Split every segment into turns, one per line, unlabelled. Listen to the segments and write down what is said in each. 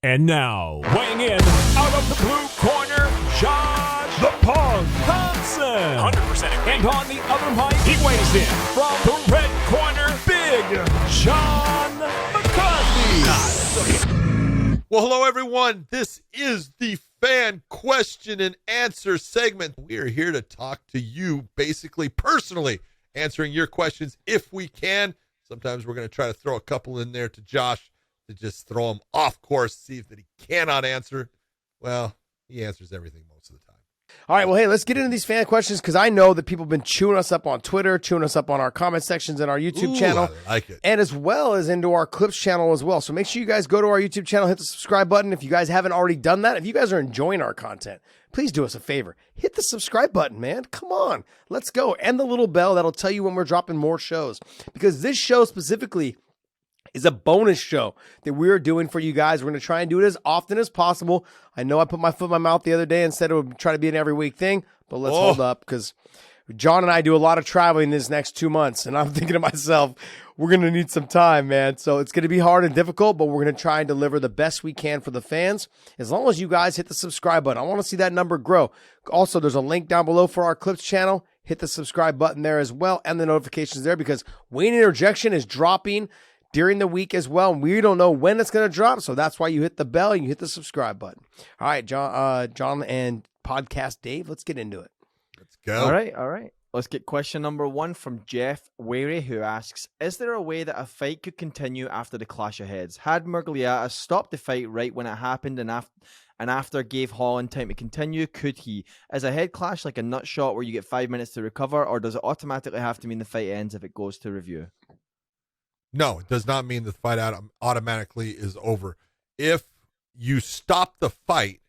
And now, weighing in out of the blue corner, Josh the Punk Thompson. 100%. And on the other mic, he weighs in from the red corner, Big John McCarthy.
Well, hello, everyone. This is the fan question and answer segment. We are here to talk to you, basically personally, answering your questions if we can. Sometimes we're going to try to throw a couple in there to Josh to just throw him off course, see if that he cannot answer. Well, he answers everything most of the time.
All right, well, hey, let's get into these fan questions because I know that people have been chewing us up on Twitter, chewing us up on our comment sections and our YouTube channel.
I like it.
And as well as into our Clips channel as well. So make sure you guys go to our YouTube channel, hit the subscribe button. If you guys haven't already done that, if you guys are enjoying our content, please do us a favor. Hit the subscribe button, man. Come on. Let's go. And the little bell that'll tell you when we're dropping more shows. Because this show specifically is a bonus show that we're doing for you guys. We're going to try and do it as often as possible. I know I put my foot in my mouth the other day and said it would try to be an every week thing, but let's hold up because John and I do a lot of traveling this next 2 months, and I'm thinking to myself, we're going to need some time, man. So it's going to be hard and difficult, but we're going to try and deliver the best we can for the fans. As long as you guys hit the subscribe button, I want to see that number grow. Also, there's a link down below for our Clips channel. Hit the subscribe button there as well and the notifications there because Wayne Interjection is dropping during the week as well. We don't know when it's going to drop, so that's why you hit the bell and you hit the subscribe button. All right, John and Podcast Dave, let's get into it.
Let's go.
All right. Let's get question number 1 from Jeff Wary, who asks, is there a way that a fight could continue after the clash of heads? Had Murgliata stopped the fight right when it happened and after gave Holland time to continue, could he? Is a head clash like a nut shot where you get 5 minutes to recover, or does it automatically have to mean the fight ends if it goes to review?
No, it does not mean the fight automatically is over. If you stop the fight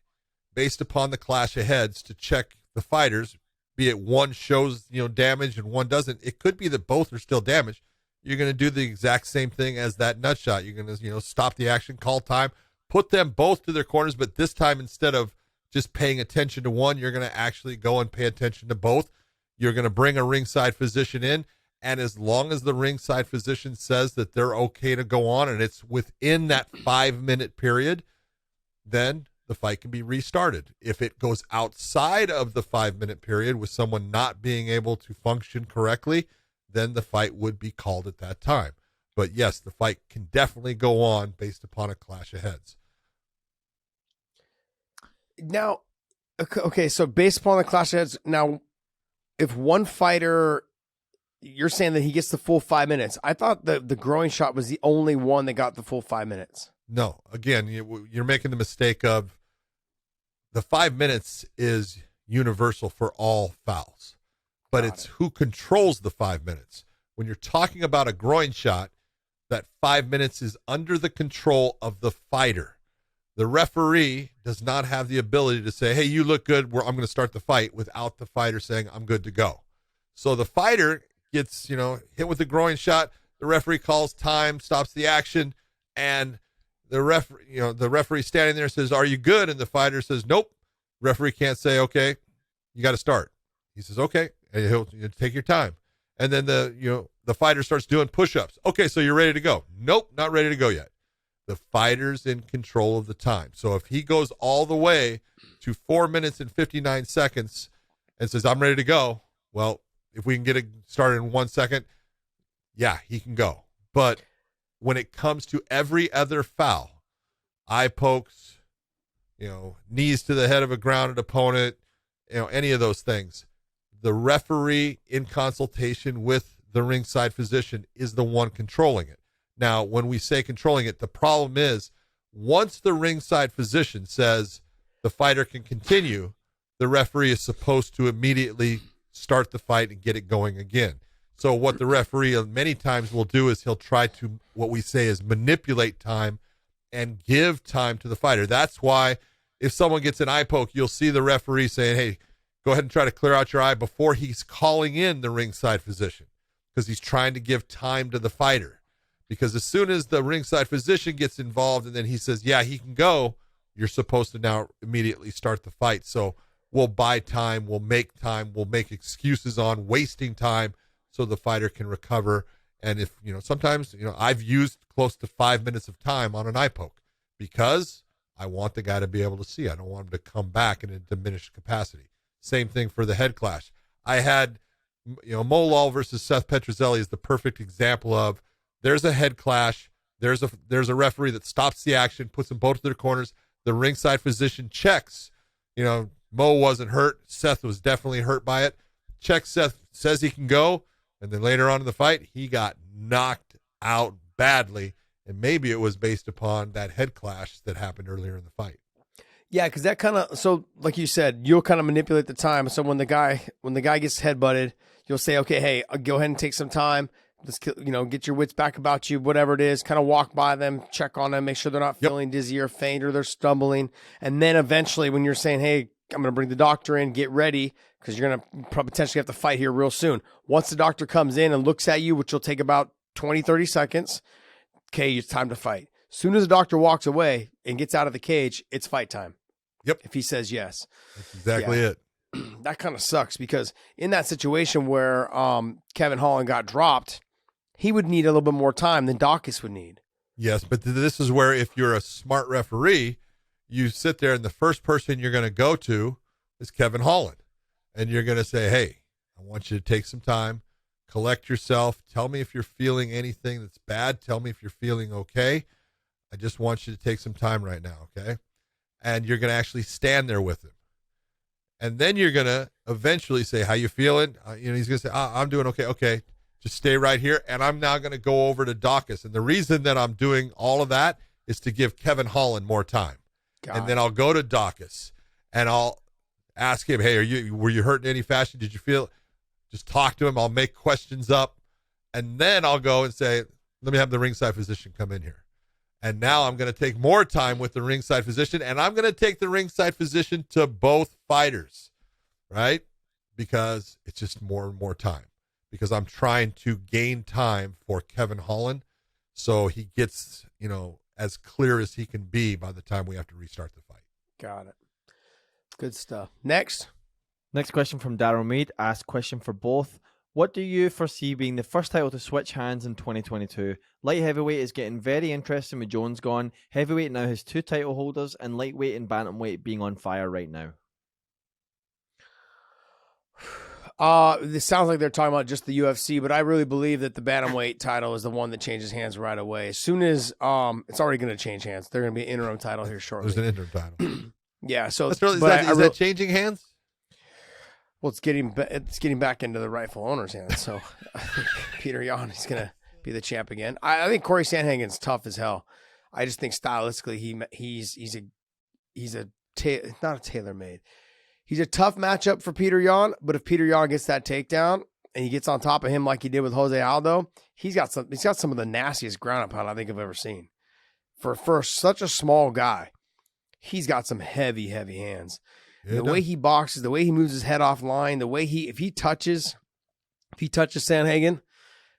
based upon the clash of heads to check the fighters, be it one shows damage and one doesn't, it could be that both are still damaged. You're going to do the exact same thing as that nut shot. You're going to stop the action, call time, put them both to their corners, but this time instead of just paying attention to one, you're going to actually go and pay attention to both. You're going to bring a ringside physician in. And as long as the ringside physician says that they're okay to go on and it's within that 5-minute period, then the fight can be restarted. If it goes outside of the 5-minute period with someone not being able to function correctly, then the fight would be called at that time. But yes, the fight can definitely go on based upon a clash of heads.
Now, okay, so based upon the clash of heads, now, if one fighter... You're saying that he gets the full 5 minutes. I thought the groin shot was the only one that got the full 5 minutes.
No. Again, you're making the mistake of the 5 minutes is universal for all fouls, but it's who controls the 5 minutes. When you're talking about a groin shot, that 5 minutes is under the control of the fighter. The referee does not have the ability to say, hey, you look good, I'm going to start the fight, without the fighter saying, I'm good to go. So the fighter gets, hit with a groin shot, the referee calls time, stops the action, and the referee standing there says, are you good? And the fighter says, nope. Referee can't say, okay, you got to start. He says, okay, and he'll take your time. And then the fighter starts doing push-ups. Okay, so you're ready to go. Nope, not ready to go yet. The fighter's in control of the time. So if he goes all the way to 4 minutes and 59 seconds and says, I'm ready to go, well, if we can get it started in 1 second, yeah, he can go. But when it comes to every other foul, eye pokes, knees to the head of a grounded opponent, any of those things, the referee in consultation with the ringside physician is the one controlling it. Now, when we say controlling it, the problem is once the ringside physician says the fighter can continue, the referee is supposed to immediately start the fight and get it going again. So what the referee many times will do is he'll try to, what we say is manipulate time and give time to the fighter. That's why if someone gets an eye poke, you'll see the referee saying, hey, go ahead and try to clear out your eye before he's calling in the ringside physician, because he's trying to give time to the fighter. Because as soon as the ringside physician gets involved and then he says, yeah, he can go, you're supposed to now immediately start the fight. So we'll buy time, we'll make excuses on wasting time so the fighter can recover. And if, sometimes, I've used close to 5 minutes of time on an eye poke because I want the guy to be able to see. I don't want him to come back in a diminished capacity. Same thing for the head clash. I had, Molal versus Seth Petrozelli is the perfect example of there's a head clash. There's a referee that stops the action, puts them both to their corners. The ringside physician checks. Mo wasn't hurt. Seth was definitely hurt by it. Checks Seth, says he can go. And then later on in the fight, he got knocked out badly. And maybe it was based upon that head clash that happened earlier in the fight.
Yeah, because that kind of, so like you said, you'll kind of manipulate the time. So when the guy gets headbutted, you'll say, okay, hey, I'll go ahead and take some time. Let's, get your wits back about you, whatever it is, kind of walk by them, check on them, make sure they're not feeling dizzy or faint or they're stumbling. And then eventually when you're saying, hey, I'm going to bring the doctor in, get ready, because you're going to potentially have to fight here real soon. Once the doctor comes in and looks at you, which will take about 20, 30 seconds, okay, it's time to fight. As soon as the doctor walks away and gets out of the cage, it's fight time.
Yep.
If he says yes.
That's exactly it.
That kind of sucks because in that situation where Kevin Holland got dropped, he would need a little bit more time than Dawkins would need.
Yes, but this is where if you're a smart referee, you sit there and the first person you're going to go to is Kevin Holland. And you're going to say, hey, I want you to take some time, collect yourself. Tell me if you're feeling anything that's bad. Tell me if you're feeling okay. I just want you to take some time right now, okay? And you're going to actually stand there with him. And then you're going to eventually say, how you feeling? He's going to say, I'm doing okay. Okay, just stay right here. And I'm now going to go over to Dawkins. And the reason that I'm doing all of that is to give Kevin Holland more time. Then I'll go to Dawkins and I'll ask him, hey, were you hurt in any fashion? Did you feel? Just talk to him. I'll make questions up. And then I'll go and say, let me have the ringside physician come in here. And now I'm going to take more time with the ringside physician, and I'm going to take the ringside physician to both fighters, right? Because it's just more and more time. Because I'm trying to gain time for Kevin Holland so he gets, as clear as he can be by the time we have to restart the fight.
Got it. Good stuff. Next
question from Daryl Mead. Ask question for both. What do you foresee being the first title to switch hands in 2022? Light heavyweight is getting very interesting with Jones gone. Heavyweight now has 2 title holders, and lightweight and bantamweight being on fire right now.
This sounds like they're talking about just the UFC, but I really believe that the bantamweight title is the one that changes hands right away. As soon as it's already going to change hands. They're going to be an interim title here shortly.
There's an interim title.
Yeah, so
that's really, is that changing hands?
Well, it's getting back into the rightful owner's hands. So I think Peter Yan is going to be the champ again. I think Corey Sandhagen's tough as hell. I just think stylistically he's not a tailor-made. He's a tough matchup for Peter Yan, but if Peter Yan gets that takedown and he gets on top of him like he did with Jose Aldo, he's got some of the nastiest ground and pound I think I've ever seen. For such a small guy, he's got some heavy, heavy hands. The way he boxes, the way he moves his head offline, the way if he touches Sandhagen,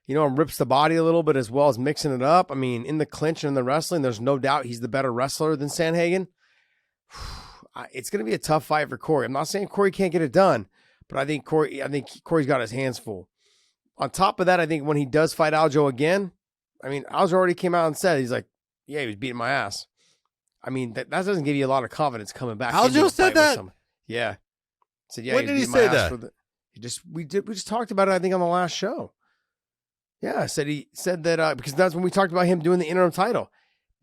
and rips the body a little bit as well as mixing it up. I mean, in the clinch and in the wrestling, there's no doubt he's the better wrestler than Sandhagen. It's going to be a tough fight for Corey. I'm not saying Corey can't get it done, but I think Corey's got his hands full. On top of that, I think when he does fight Aljo again, I mean, Aljo already came out and said, he's like, yeah, he was beating my ass. I mean, that doesn't give you a lot of confidence coming back.
Aljo said that?
Yeah. Said, yeah.
When did he say that?
We just talked about it, I think, on the last show. Yeah, he said that because that's when we talked about him doing the interim title.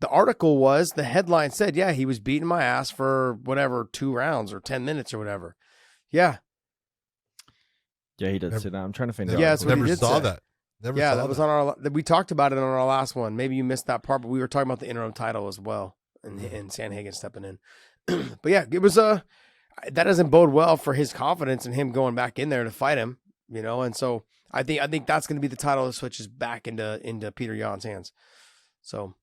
The headline said, yeah, he was beating my ass for whatever, 2 rounds or 10 minutes or whatever. Yeah.
Yeah, he did say that. I'm trying to find out.
Yeah, that's what he did say.
That.
That was on we talked about it on our last one. Maybe you missed that part, but we were talking about the interim title as well and Sandhagen stepping in. But yeah, it was that doesn't bode well for his confidence and him going back in there to fight him, and so I think that's going to be the title that switches back into Peter Yan's hands. So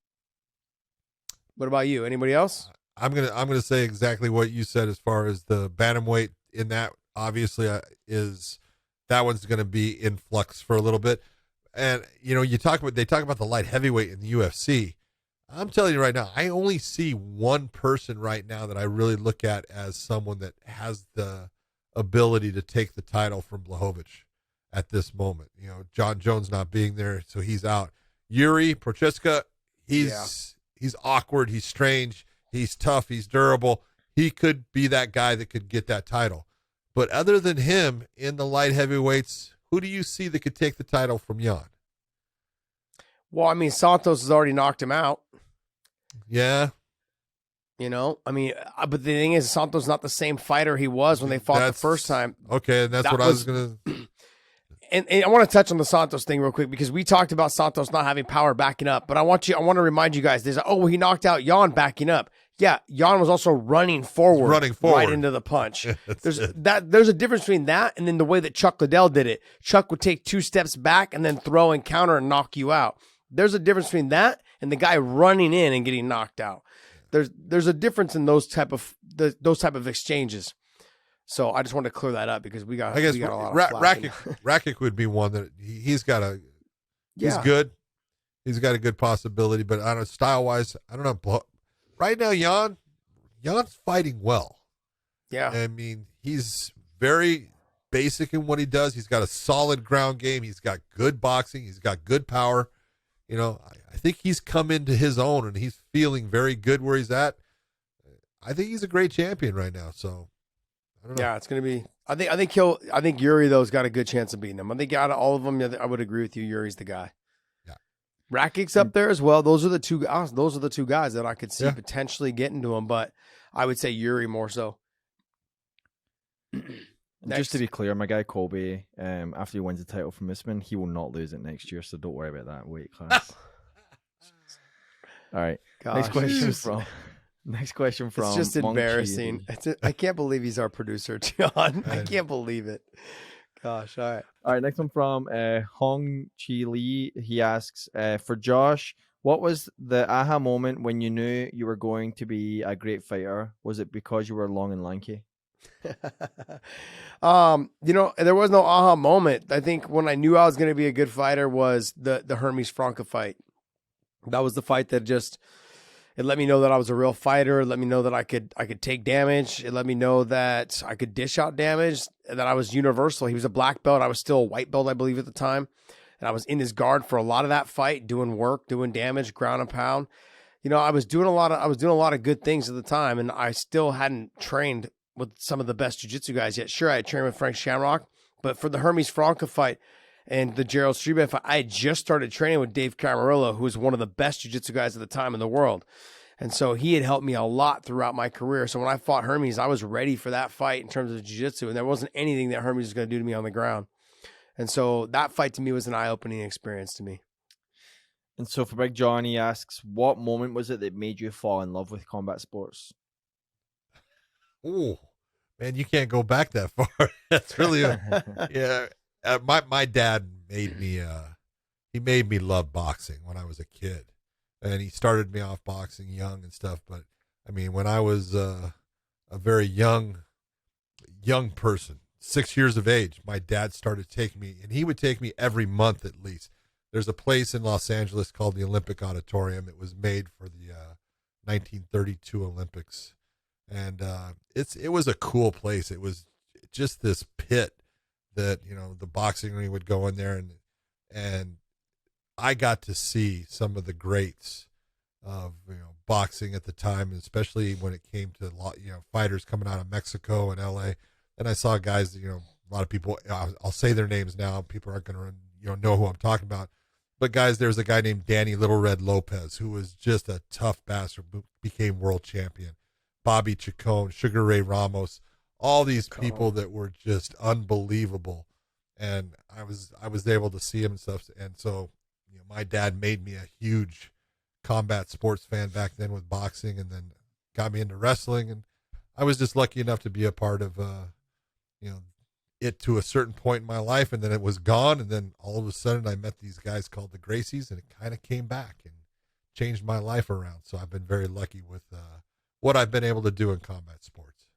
what about you? Anybody else?
I'm gonna say exactly what you said as far as the bantamweight in that. Obviously, that one's going to be in flux for a little bit. And they talk about the light heavyweight in the UFC. I'm telling you right now, I only see one person right now that I really look at as someone that has the ability to take the title from Blachowicz at this moment. John Jones not being there, so he's out. Yuri Prochazka, he's awkward, he's strange. He's tough. He's durable. He could be that guy that could get that title. But other than him in the light heavyweights, who do you see that could take the title from Jan?
Well, I mean, Santos has already knocked him out.
Yeah.
You know, I mean, but the thing is, Santos not the same fighter he was when they fought the first time.
Okay, and that's what I was going to...
And I want to touch on the Santos thing real quick because we talked about Santos not having power backing up. But I want to remind you guys, he knocked out Jan backing up. Yeah, Jan was also running forward right into the punch. There's a difference between that and then the way that Chuck Liddell did it. Chuck would take 2 steps back and then throw and counter and knock you out. There's a difference between that and the guy running in and getting knocked out. There's a difference in those type of exchanges. So I just wanted to clear that up because we got a lot of flack.
Rakic would be one that he's good. He's got a good possibility, but I don't know, style-wise, I don't know. Right now, Jan's fighting well.
Yeah.
I mean, he's very basic in what he does. He's got a solid ground game. He's got good boxing. He's got good power. You know, I think he's come into his own, and he's feeling very good where he's at. I think he's a great champion right now, so I don't know.
Yeah, it's going to be – I think Yuri, though, has got a good chance of beating him. I think out of all of them, I would agree with you. Yuri's the guy. Rakic's up there as well. Those are the two guys that I could see potentially getting to him, but I would say Yuri more so.
Just to be clear, my guy Colby, after he wins the title from Usman, he will not lose it next year, so don't worry about that weight class. All right.
Gosh,
next question from
It's just
Monk
embarrassing. I can't believe he's our producer, John. I can't believe it. Gosh, all right.
All right, next one from Hong Chi Lee. He asks, for Josh, what was the aha moment when you knew you were going to be a great fighter? Was it because you were long and lanky?
There was no aha moment. I think when I knew I was going to be a good fighter was the Hermes Franca fight. That was the fight that it let me know that I was a real fighter. It let me know that I could take damage. It let me know that I could dish out damage, that I was universal. He was a black belt. I was still a white belt, I believe, at the time. And I was in his guard for a lot of that fight, doing work, doing damage, ground and pound. You know, I was doing a lot of good things at the time, and I still hadn't trained with some of the best jiu-jitsu guys yet. Sure, I had trained with Frank Shamrock, but for the Hermes Franca fight and the Gerald Striebe fight, I had just started training with Dave Camarillo, who was one of the best jiu-jitsu guys at the time in the world. And so he had helped me a lot throughout my career. So when I fought Hermes, I was ready for that fight in terms of jiu-jitsu, and there wasn't anything that Hermes was going to do to me on the ground. And so that fight to me was an eye-opening experience to me.
And so for Big John, he asks, what moment was it that made you fall in love with combat sports?
Oh, man, you can't go back that far. That's really my dad made me he made me love boxing when I was a kid, and he started me off boxing young and stuff. But I mean, when I was a very young person, 6 years of age, my dad started taking me, and he would take me every month at least. There's a place in Los Angeles called the Olympic Auditorium. It was made for the 1932 Olympics. And it was a cool place. It was just this pit that, you know, the boxing ring would go in there, and I got to see some of the greats of, you know, boxing at the time, especially when it came to, you know, fighters coming out of Mexico and LA. And I saw guys, you know, a lot of people, I'll say their names now. People aren't going to, know who I'm talking about. But guys, there's a guy named Danny Little Red Lopez, who was just a tough bastard, became world champion. Bobby Chacon, Sugar Ray Ramos, all these people that were just unbelievable. And I was able to see him and stuff. And so, you know, my dad made me a huge combat sports fan back then with boxing, and then got me into wrestling. And I was just lucky enough to be a part of, it to a certain point in my life, and then it was gone. And then all of a sudden I met these guys called the Gracies, and it kind of came back and changed my life around. So I've been very lucky with, what I've been able to do in combat sports.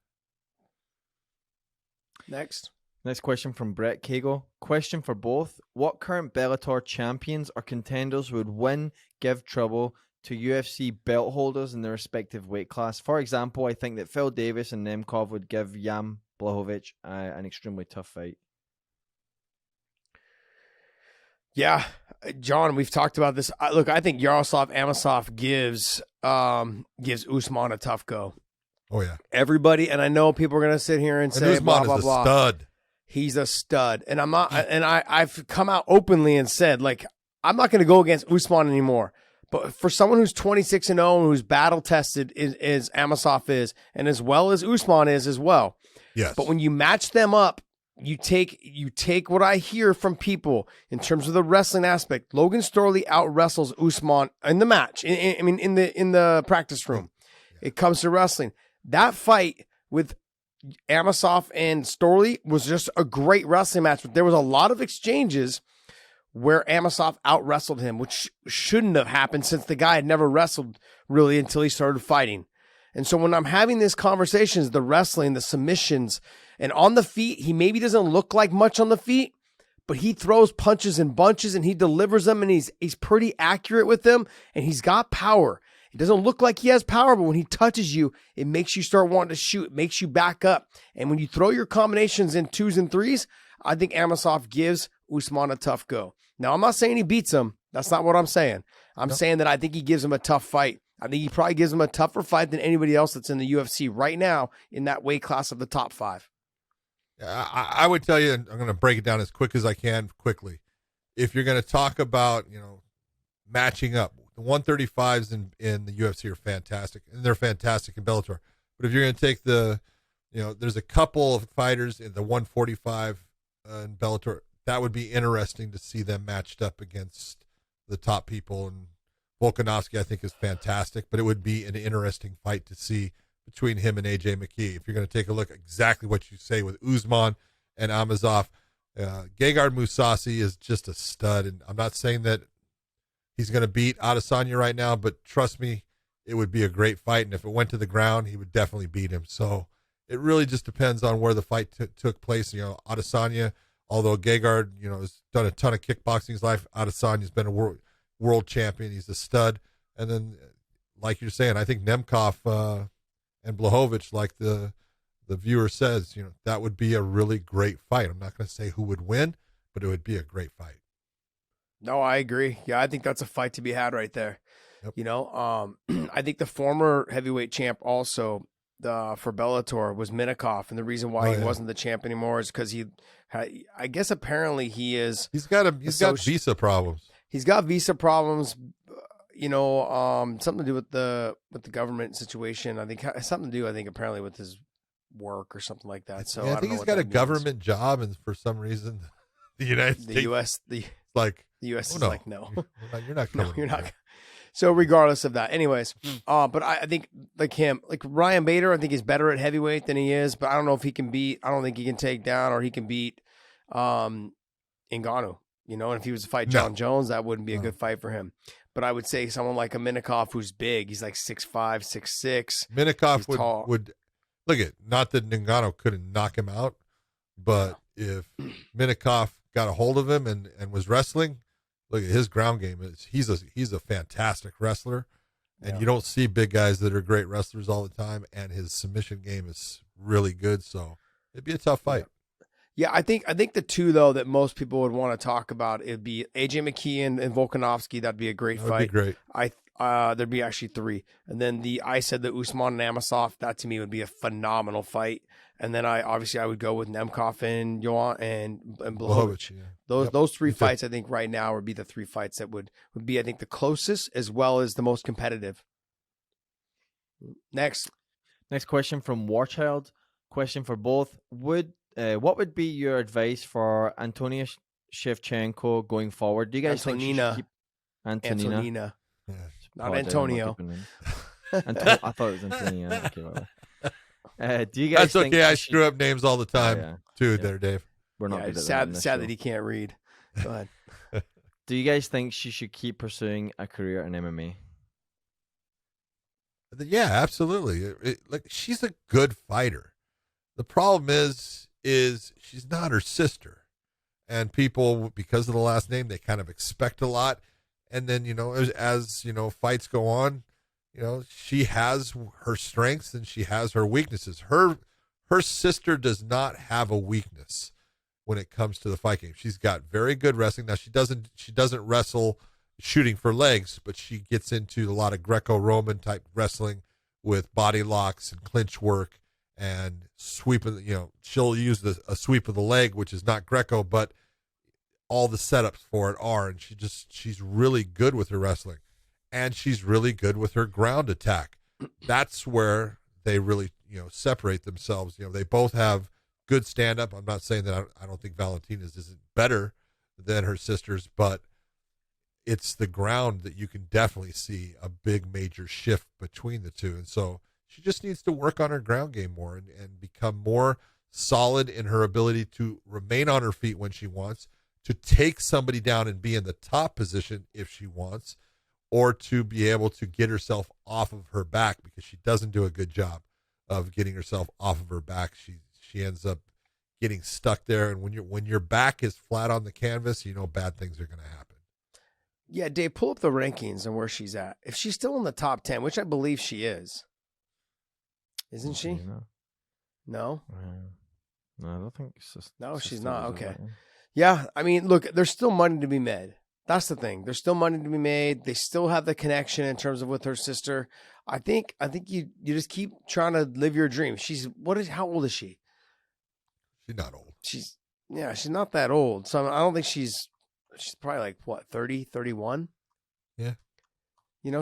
Next
question from Brett Cagle. Question for both. What current Bellator champions or contenders would win, give trouble to UFC belt holders in their respective weight class? For example, I think that Phil Davis and Nemkov would give Jan Blachowicz an extremely tough fight.
Yeah, John, we've talked about this. Look, I think Yaroslav Amosov gives Usman a tough go.
Oh yeah,
Everybody, and I know people are gonna sit here and say
Usman
blah blah
is a
blah.
stud.
He's a stud, and I'm not. And I've come out openly and said, like, I'm not gonna go against Usman anymore. But for someone who's 26-0 and who's battle tested is Amosov is, and as well as Usman is as well.
Yes.
But when you match them up, you take what I hear from people in terms of the wrestling aspect. Logan Storley out wrestles Usman in the match. In the practice room. It comes to wrestling. That fight with Amosov and Storley was just a great wrestling match. But there was a lot of exchanges where Amosov out wrestled him, which shouldn't have happened since the guy had never wrestled really until he started fighting. And so when I'm having these conversations, the wrestling, the submissions, and on the feet, he maybe doesn't look like much on the feet, but he throws punches and bunches and he delivers them, and he's pretty accurate with them, and he's got power. It doesn't look like he has power, but when he touches you, it makes you start wanting to shoot. It makes you back up. And when you throw your combinations in 2s and 3s, I think Amosov gives Usman a tough go. Now, I'm not saying he beats him. That's not what I'm saying. I'm saying that I think he gives him a tough fight. I think he probably gives him a tougher fight than anybody else that's in the UFC right now in that weight class of the top 5.
I would tell you, and I'm going to break it down as quick as I can quickly. If you're going to talk about, matching up, the 135s in the UFC are fantastic, and they're fantastic in Bellator. But if you're going to take there's a couple of fighters in the 145 in Bellator, that would be interesting to see them matched up against the top people. And Volkanovski, I think, is fantastic, but it would be an interesting fight to see between him and AJ McKee. If you're going to take a look at exactly what you say with Usman and Amazov, Gegard Mousasi is just a stud. And I'm not saying that he's going to beat Adesanya right now, but trust me, it would be a great fight. And if it went to the ground, he would definitely beat him. So it really just depends on where the fight took place. Adesanya, although Gegard, has done a ton of kickboxing in his life, Adesanya's been a world champion. He's a stud. And then, like you're saying, I think Nemkov and Blachowicz, like the viewer says, that would be a really great fight. I'm not going to say who would win, but it would be a great fight.
No, I agree. Yeah, I think that's a fight to be had right there. Yep. I think the former heavyweight champ also for Bellator was Minakov, and the reason why he wasn't the champ anymore is because I guess apparently he's got
visa problems.
He's got visa problems. Something to do with the government situation. I think something to do. I think apparently with his work or something like that. So
I think he's got a government job, and for some reason, the United States,
the U.S. is like, no,
you're not.
No, you're not. So regardless of that, anyways, but I think like Ryan Bader, I think he's better at heavyweight than he is, but I don't know if he can beat. I don't think he can take down or he can beat Ngannou. And if he was to fight John Jones, that wouldn't be a good fight for him. But I would say someone like a Minakov who's big. He's like 6'5", 6'6".
Minakov would look at, not that Ngannou couldn't knock him out, but if Minakov got a hold of him and was wrestling, look at his ground game. He's a fantastic wrestler, and you don't see big guys that are great wrestlers all the time, and his submission game is really good. So it'd be a tough fight.
Yeah, I think the two though that most people would want to talk about, it'd be AJ McKee and Volkanovski. That'd be a great fight.
That'd be great.
There'd be actually 3, and then I said the Usman and Amosov. That to me would be a phenomenal fight. And then I would go with Nemkov and Johan and Blachowicz.
Yeah.
Those 3 fights I think right now would be the 3 fights that would be I think the closest as well as the most competitive. Next
question from Warchild. Question for both. What would be your advice for Antonia Shevchenko going forward? Do you guys think she should keep
Antonina?
Yeah.
Not Antonio.
I thought it was Antonia. Okay, well. Do you guys think
okay. I screw up names all the time too. There, Dave.
We're not good at
sad
that.
Sad that he can't read. Go ahead.
Do you guys think she should keep pursuing a career in MMA?
Yeah, absolutely. She's a good fighter. The problem is she's not her sister, and people, because of the last name, they kind of expect a lot. And then as fights go on, she has her strengths and she has her weaknesses. Her sister does not have a weakness. when it comes to the fight game. She's got very good wrestling. Now she doesn't wrestle shooting for legs, but she gets into a lot of Greco-Roman type wrestling with body locks and clinch work and sweeping. She'll use a sweep of the leg, which is not Greco, but all the setups for it are. And she's really good with her wrestling, and she's really good with her ground attack. That's where they really separate themselves. They both have good stand-up. I'm not saying that I don't think Valentina's isn't better than her sisters, but it's the ground that you can definitely see a big major shift between the two. And so she just needs to work on her ground game more and become more solid in her ability to remain on her feet when she wants, to take somebody down and be in the top position if she wants, or to be able to get herself off of her back, because she doesn't do a good job of getting herself off of her back. She ends up getting stuck there. And when your back is flat on the canvas, bad things are going to happen.
Yeah, Dave, pull up the rankings and where she's at. If she's still in the top 10, which I believe she is, isn't she? No?
No, I don't think so.
No, she's not. Okay. Yeah, I mean, look, there's still money to be made. That's the thing. There's still money to be made. They still have the connection in terms of with her sister. I think you just keep trying to live your dream. How old is she?
She's not old.
She's not that old. So I don't think she's probably like, what, 30, 31?
Yeah.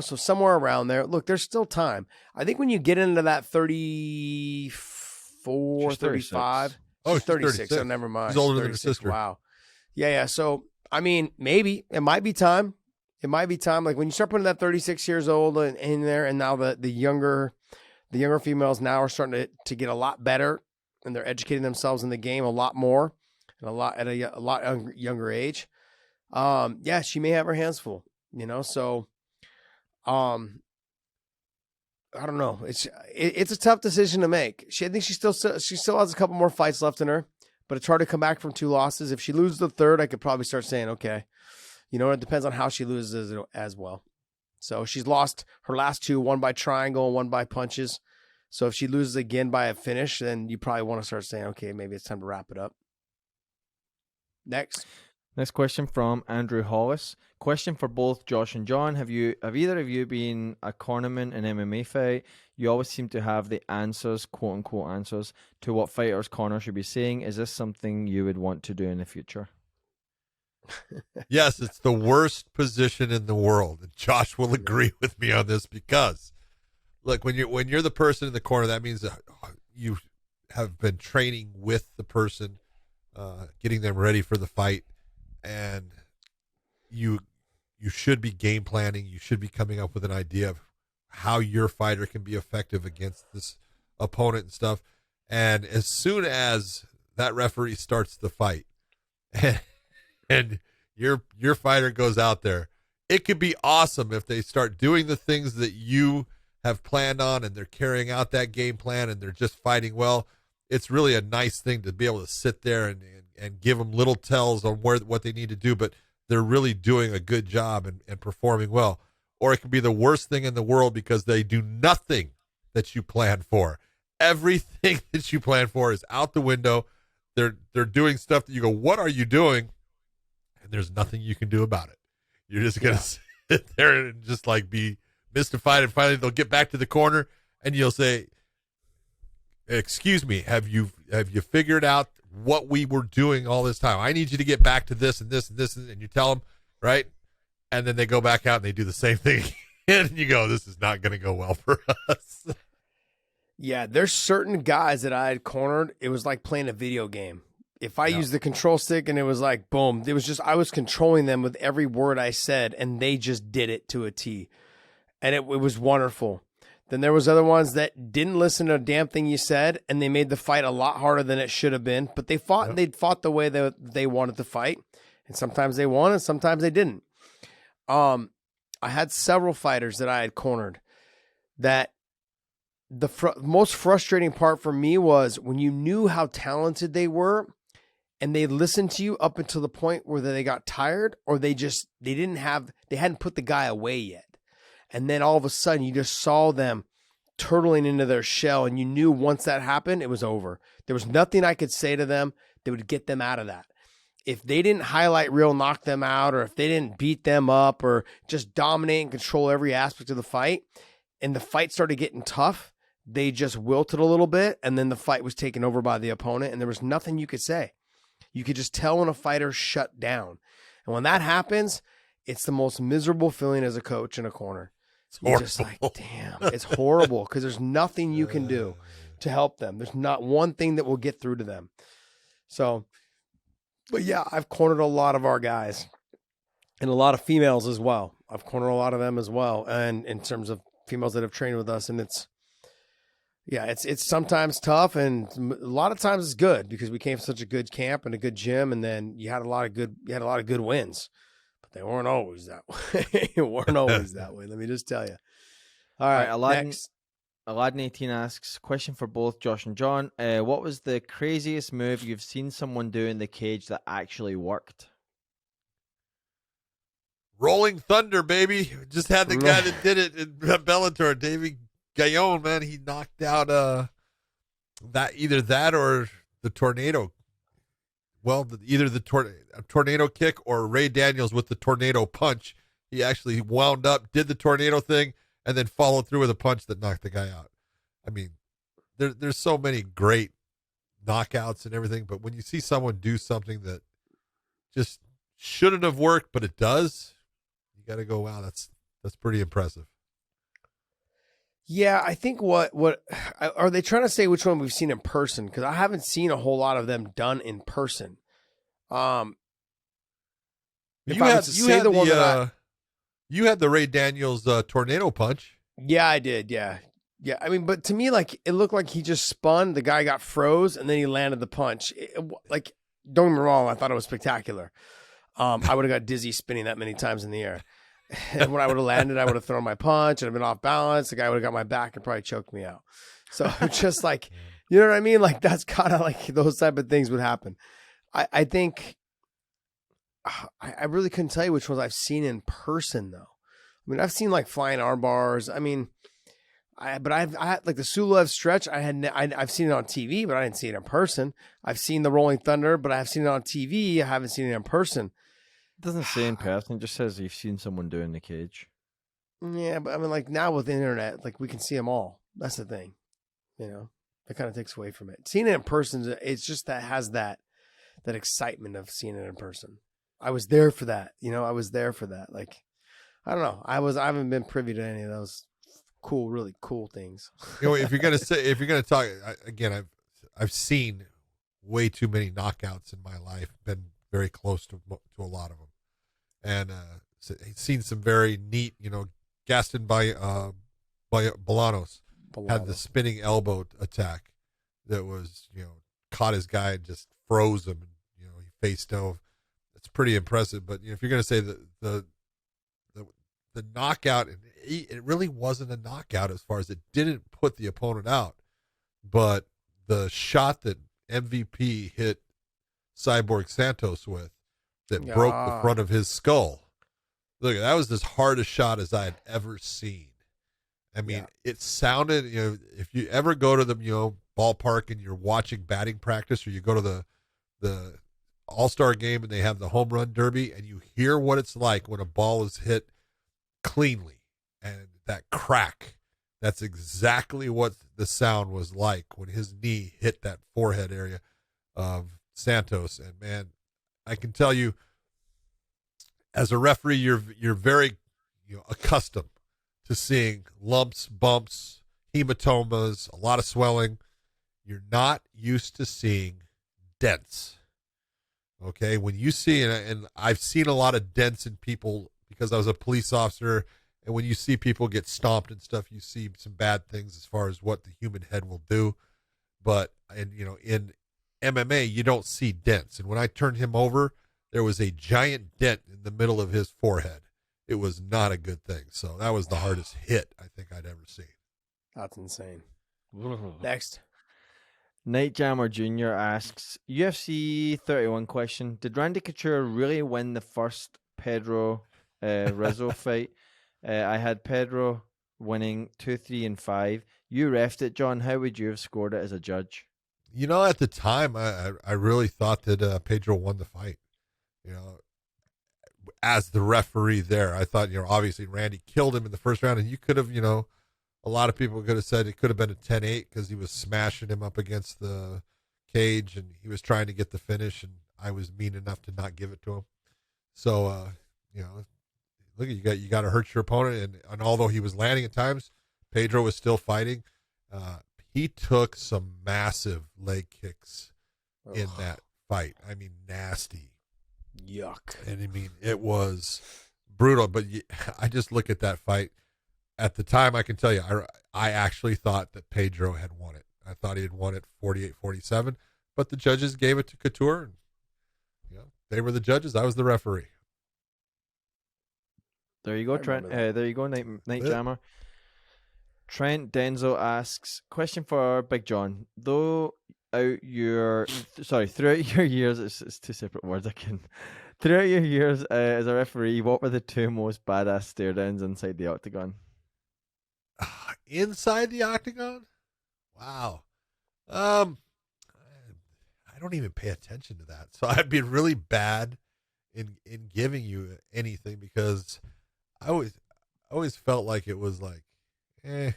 So somewhere around there. Look, there's still time. I think when you get into that 34, 35.
Oh, she's
36. Oh, never mind.
She's older than her sister.
Wow. Yeah. So, I mean, maybe it might be time. Like when you start putting that 36 years old in there, and now the younger females now are starting to get a lot better, and they're educating themselves in the game a lot more, and a lot younger age. Yeah, she may have her hands full, so, I don't know. It's a tough decision to make. I think she still has a couple more fights left in her, but it's hard to come back from 2 losses. If she loses the third, I could probably start saying, okay, it depends on how she loses as well. So she's lost her last 2, one by triangle and one by punches. So if she loses again by a finish, then you probably want to start saying, okay, maybe it's time to wrap it up. Next
question from Andrew Hollis. Question for both Josh and John. Have either of you been a cornerman in MMA fight? You always seem to have the answers, quote unquote answers, to what fighters corner should be saying. Is this something you would want to do in the future?
Yes, it's the worst position in the world. And Josh will agree with me on this, because look, when you're the person in the corner, that means that you have been training with the person, getting them ready for the fight. And you should be game planning. You should be coming up with an idea of how your fighter can be effective against this opponent and stuff. And as soon as that referee starts the fight and your fighter goes out there, it could be awesome if they start doing the things that you have planned on, and they're carrying out that game plan, and they're just fighting well. It's really a nice thing to be able to sit there and give them little tells on what they need to do, but they're really doing a good job and performing well. Or it can be the worst thing in the world because they do nothing that you plan for. Everything that you plan for is out the window. They're doing stuff that you go, what are you doing? And there's nothing you can do about it. You're just going to sit there and just like be mystified, and finally they'll get back to the corner and you'll say, excuse me, have you figured out what we were doing all this time? I need you to get back to this and this and this, and you tell them, right? And then they go back out and they do the same thing and you go, this is not going to go well for us.
Yeah, there's certain guys that I had cornered. It was like playing a video game. If I used the control stick and it was like, boom, it was just, I was controlling them with every word I said, and they just did it to a T. And it was wonderful. Then there was other ones that didn't listen to a damn thing you said, and they made the fight a lot harder than it should have been. But they fought, and they fought the way that they wanted to fight. And sometimes they won, and sometimes they didn't. I had several fighters that I had cornered that the most frustrating part for me was when you knew how talented they were, and they listened to you up until the point where they got tired, or they hadn't put the guy away yet. And then all of a sudden you just saw them turtling into their shell, and you knew once that happened, it was over. There was nothing I could say to them that would get them out of that. If they didn't highlight reel knock them out, or if they didn't beat them up, or just dominate and control every aspect of the fight, and the fight started getting tough, they just wilted a little bit, and then the fight was taken over by the opponent, and there was nothing you could say. You could just tell when a fighter shut down. And when that happens, it's the most miserable feeling as a coach in a corner. You're just like, damn, it's horrible, because there's nothing you can do to help them. There's not one thing that will get through to them. So, but yeah, I've cornered a lot of our guys, and a lot of females as well. I've cornered a lot of them as well. And in terms of females that have trained with us, and it's sometimes tough, and a lot of times it's good, because we came from such a good camp and a good gym, and then you had a lot of good wins, but they weren't always that way. Let me just tell you. All right, next.
Aladdin 18 asks, question for both Josh and John. What was the craziest move you've seen someone do in the cage that actually worked?
Rolling Thunder, baby. Just had the guy that did it in Bellator, David Gaillon, man. He knocked out either that or the tornado. Well, either the tornado kick or Ray Daniels with the tornado punch. He actually wound up, did the tornado thing, and then followed through with a punch that knocked the guy out. I mean, there's so many great knockouts and everything, but when you see someone do something that just shouldn't have worked, but it does, you got to go, wow, that's pretty impressive.
Yeah, I think what are they trying to say? Which one we've seen in person? Because I haven't seen a whole lot of them done in person.
You had the Ray Daniels tornado punch.
Yeah, I did. Yeah. I mean, but to me, like, it looked like he just spun. The guy got froze, and then he landed the punch. Like, don't get me wrong, I thought it was spectacular. I would have got dizzy spinning that many times in the air. And when I would have landed, I would have thrown my punch and I've been off balance. The guy would have got my back and probably choked me out. So just like, you know what I mean? Like, that's kind of like those type of things would happen. I think I really couldn't tell you which ones I've seen in person though. I mean, I've seen like flying arm bars. I mean, I had like the Sulev stretch. I've seen it on TV, but I didn't see it in person. I've seen the Rolling Thunder, but I've seen it on TV. I haven't seen it in person.
It doesn't say in person. It just says you've seen someone do in the cage.
Yeah, but I mean, like now with the internet, like we can see them all. That's the thing, you know. That kind of takes away from it. Seeing it in person, it's just that has that excitement of seeing it in person. I was there for that, you know. I was there for that. Like, I don't know. I haven't been privy to any of those cool, really cool things.
You know, if you're gonna talk again, I've seen way too many knockouts in my life. Been very close to a lot of them, and seen some very neat. You know, Gaston by Bolanos had the spinning elbow attack that was, you know, caught his guy and just froze him. And, you know, he face dove. It's pretty impressive. But you know, if you're going to say the knockout, it really wasn't a knockout as far as it didn't put the opponent out, but the shot that MVP hit Cyborg Santos with that broke the front of his skull. Look, that was as hard a shot as I had ever seen. I mean, it sounded, you know, if you ever go to the, you know, ballpark and you're watching batting practice, or you go to the All-Star game and they have the home run derby, and you hear what it's like when a ball is hit cleanly and that crack, that's exactly what the sound was like when his knee hit that forehead area of Santos. And man, I can tell you, as a referee, you're very, you know, accustomed to seeing lumps, bumps, hematomas, a lot of swelling. You're not used to seeing dents. Okay, when you see, and I've seen a lot of dents in people because I was a police officer, and when you see people get stomped and stuff, you see some bad things as far as what the human head will do. But, and you know, in MMA, you don't see dents. And when I turned him over, there was a giant dent in the middle of his forehead. It was not a good thing. So that was the hardest hit I think I'd ever seen.
That's insane. Next.
Night Jammer Jr. asks, UFC 31 question. Did Randy Couture really win the first Pedro Rizzo fight? I had Pedro winning 2, 3, and 5. You refed it, John. How would you have scored it as a judge?
At the time, I really thought that Pedro won the fight. As the referee there, I thought, obviously Randy killed him in the first round, and you could have, a lot of people could have said it could have been a 10-8 because he was smashing him up against the cage and he was trying to get the finish, and I was mean enough to not give it to him. So, look, you got to hurt your opponent, and although he was landing at times, Pedro was still fighting. He took some massive leg kicks in that fight. I mean, nasty.
Yuck.
And I mean, it was brutal, but I just look at that fight. At the time, I can tell you, I actually thought that Pedro had won it. I thought he had won it 48-47, but the judges gave it to Couture. And, they were the judges. I was the referee.
There you go, Trent. There you go, Night Jammer. Trent Denzo asks, question for Big John. Throughout your years, it's two separate words again. Throughout your years as a referee, what were the two most badass stare downs inside the octagon?
Inside the octagon? Wow. I don't even pay attention to that. So I'd be really bad in giving you anything because I always felt like it was like, I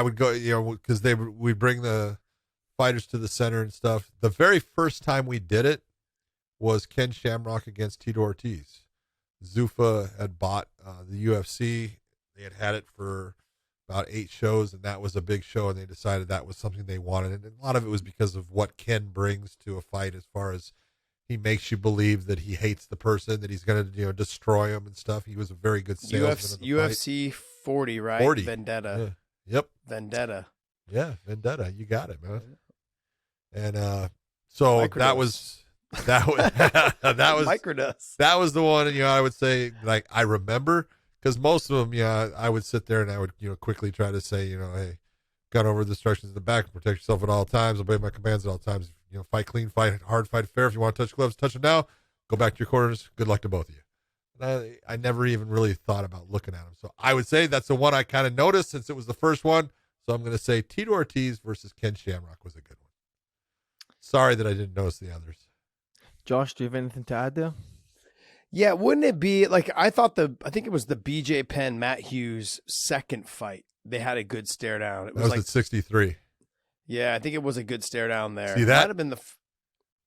would go, because we'd bring the fighters to the center and stuff. The very first time we did it was Ken Shamrock against Tito Ortiz. Zuffa had bought the UFC. They had it for about 8 shows, and that was a big show, and they decided that was something they wanted. And a lot of it was because of what Ken brings to a fight, as far as he makes you believe that he hates the person, that he's going to destroy him and stuff. He was a very good salesman.
UFC 40, right?
40.
Vendetta.
Yeah. Yep.
Vendetta.
Yeah, Vendetta. You got it, man. And so
Microdose.
that was
Microdose.
That was the one, I would say, like, I remember, because most of them, I would sit there and I would, quickly try to say, hey, got over the instructions in the back, protect yourself at all times, obey my commands at all times, fight clean, fight hard, fight fair. If you want to touch gloves, touch them now. Go back to your quarters. Good luck to both of you. And I never even really thought about looking at them. So I would say that's the one I kind of noticed since it was the first one. So I'm going to say Tito Ortiz versus Ken Shamrock was a good one. Sorry that I didn't notice the others.
Josh, do you have anything to add there?
Yeah, wouldn't it be like I think it was the BJ Penn Matt Hughes second fight. They had a good stare down. It
was
like
at 63.
Yeah, I think it was a good stare down there.
See that?
It might have been the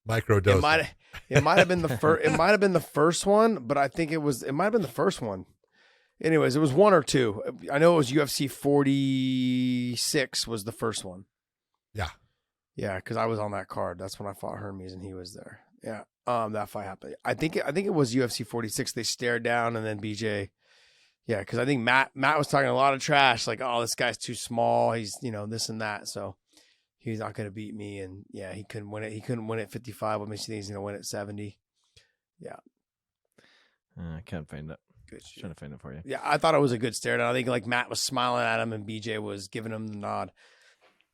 microdose.
It might have been the first. It might have been the first one, but I think it might have been the first one. Anyways, it was one or two. I know it was UFC 46 was the first one.
Yeah.
Yeah, because I was on that card. That's when I fought Hermes and he was there. Yeah. That fight happened. I think it was UFC 46. They stared down and then BJ. Yeah, because I think Matt was talking a lot of trash, like, oh, this guy's too small. He's this and that. So he's not going to beat me. And yeah, he couldn't win it. He couldn't win at 55. What makes you think he's going to win at 70? Yeah.
I can't find it.
Good
Just trying to find it for you.
Yeah, I thought it was a good stare down. I think like Matt was smiling at him and BJ was giving him the nod.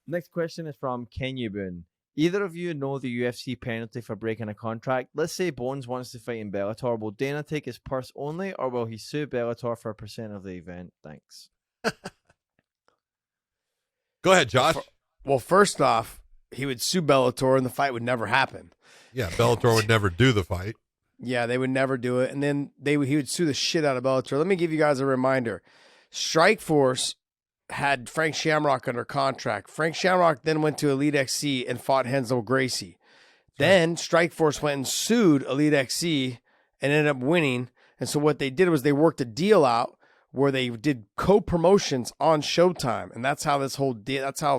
Next question is from Kenya Boone. Either of you know the UFC penalty for breaking a contract? Let's say Bones wants to fight in Bellator. Will Dana take his purse only, or will he sue Bellator for a percent of the event? Thanks.
Go ahead, Josh.
Well, first off, he would sue Bellator and the fight would never happen.
Yeah, Bellator would never do the fight.
Yeah, they would never do it. And then he would sue the shit out of Bellator. Let me give you guys a reminder. Strikeforce had Frank Shamrock under contract. Frank Shamrock then went to Elite XC and fought Hensel Gracie. Then Strikeforce went and sued Elite XC and ended up winning. And so what they did was they worked a deal out where they did co-promotions on Showtime. And that's how that's how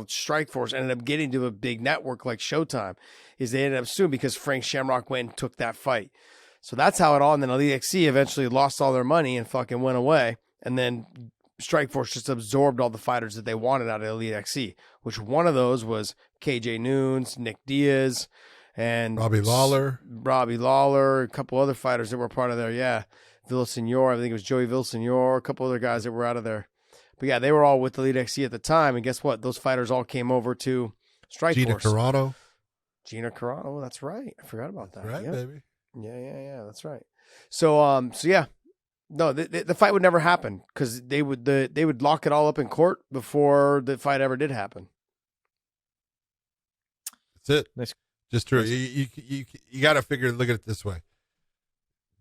Strikeforce ended up getting to a big network like Showtime, is they ended up suing because Frank Shamrock went and took that fight. So that's how it all, and then Elite XC eventually lost all their money and fucking went away. And then Strikeforce just absorbed all the fighters that they wanted out of Elite XC, which one of those was KJ Noons, Nick Diaz, and
Robbie
Lawler, a couple other fighters that were part of there. Yeah. Villasenor, I think it was Joey Villasenor, a couple other guys that were out of there. But yeah, they were all with Elite XC at the time. And guess what? Those fighters all came over to Strikeforce. Gina Carano. Oh, that's right. I forgot about that.
Right,
yeah.
baby.
Yeah. That's right. So yeah. No, the fight would never happen because they would lock it all up in court before the fight ever did happen.
That's it.
Nice.
Just true. You got to look at it this way.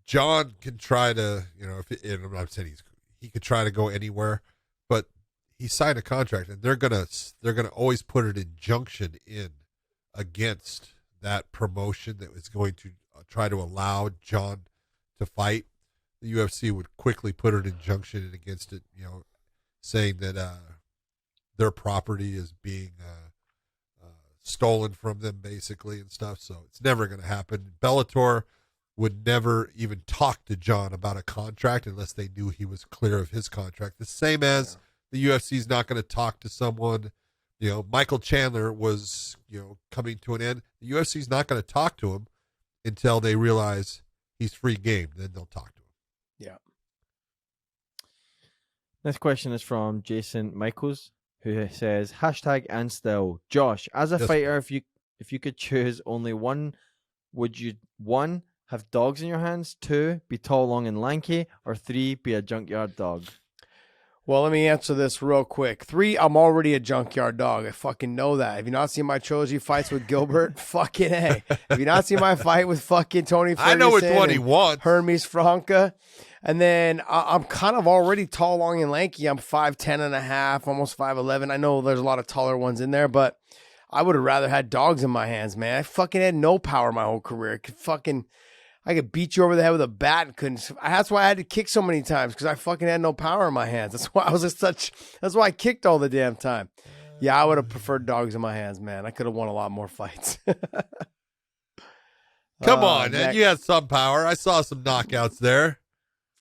John can try to, and I'm not saying he could try to go anywhere, but he signed a contract, and they're gonna always put an injunction in against that promotion that was going to try to allow John to fight. The UFC would quickly put an injunction in against it, saying that their property is being stolen from them, basically, and stuff. So it's never going to happen. Bellator would never even talk to John about a contract unless they knew he was clear of his contract. The same as the UFC is not going to talk to someone. Michael Chandler was, coming to an end. The UFC is not going to talk to him until they realize he's free game. Then they'll talk to him.
Yeah.
Next question is from Jason Michaels, who says, #and Josh, as a fighter, if you could choose only one, would you 1, have dogs in your hands, 2, be tall, long, and lanky, or 3, be a junkyard dog?
Well, let me answer this real quick. 3, I'm already a junkyard dog. I fucking know that. Have you not seen my trilogy fights with Gilbert? Fucking A. Have you not seen my fight with fucking Tony Ferguson?
I know which one he wants.
Hermes Franca. And then I'm kind of already tall, long, and lanky. I'm 5'10 and a half, almost 5'11. I know there's a lot of taller ones in there, but I would have rather had dogs in my hands, man. I fucking had no power my whole career. I could beat you over the head with a bat and couldn't. That's why I had to kick so many times, because I fucking had no power in my hands. That's why that's why I kicked all the damn time. Yeah, I would have preferred dogs in my hands, man. I could have won a lot more fights.
Come on, man. You had some power. I saw some knockouts there.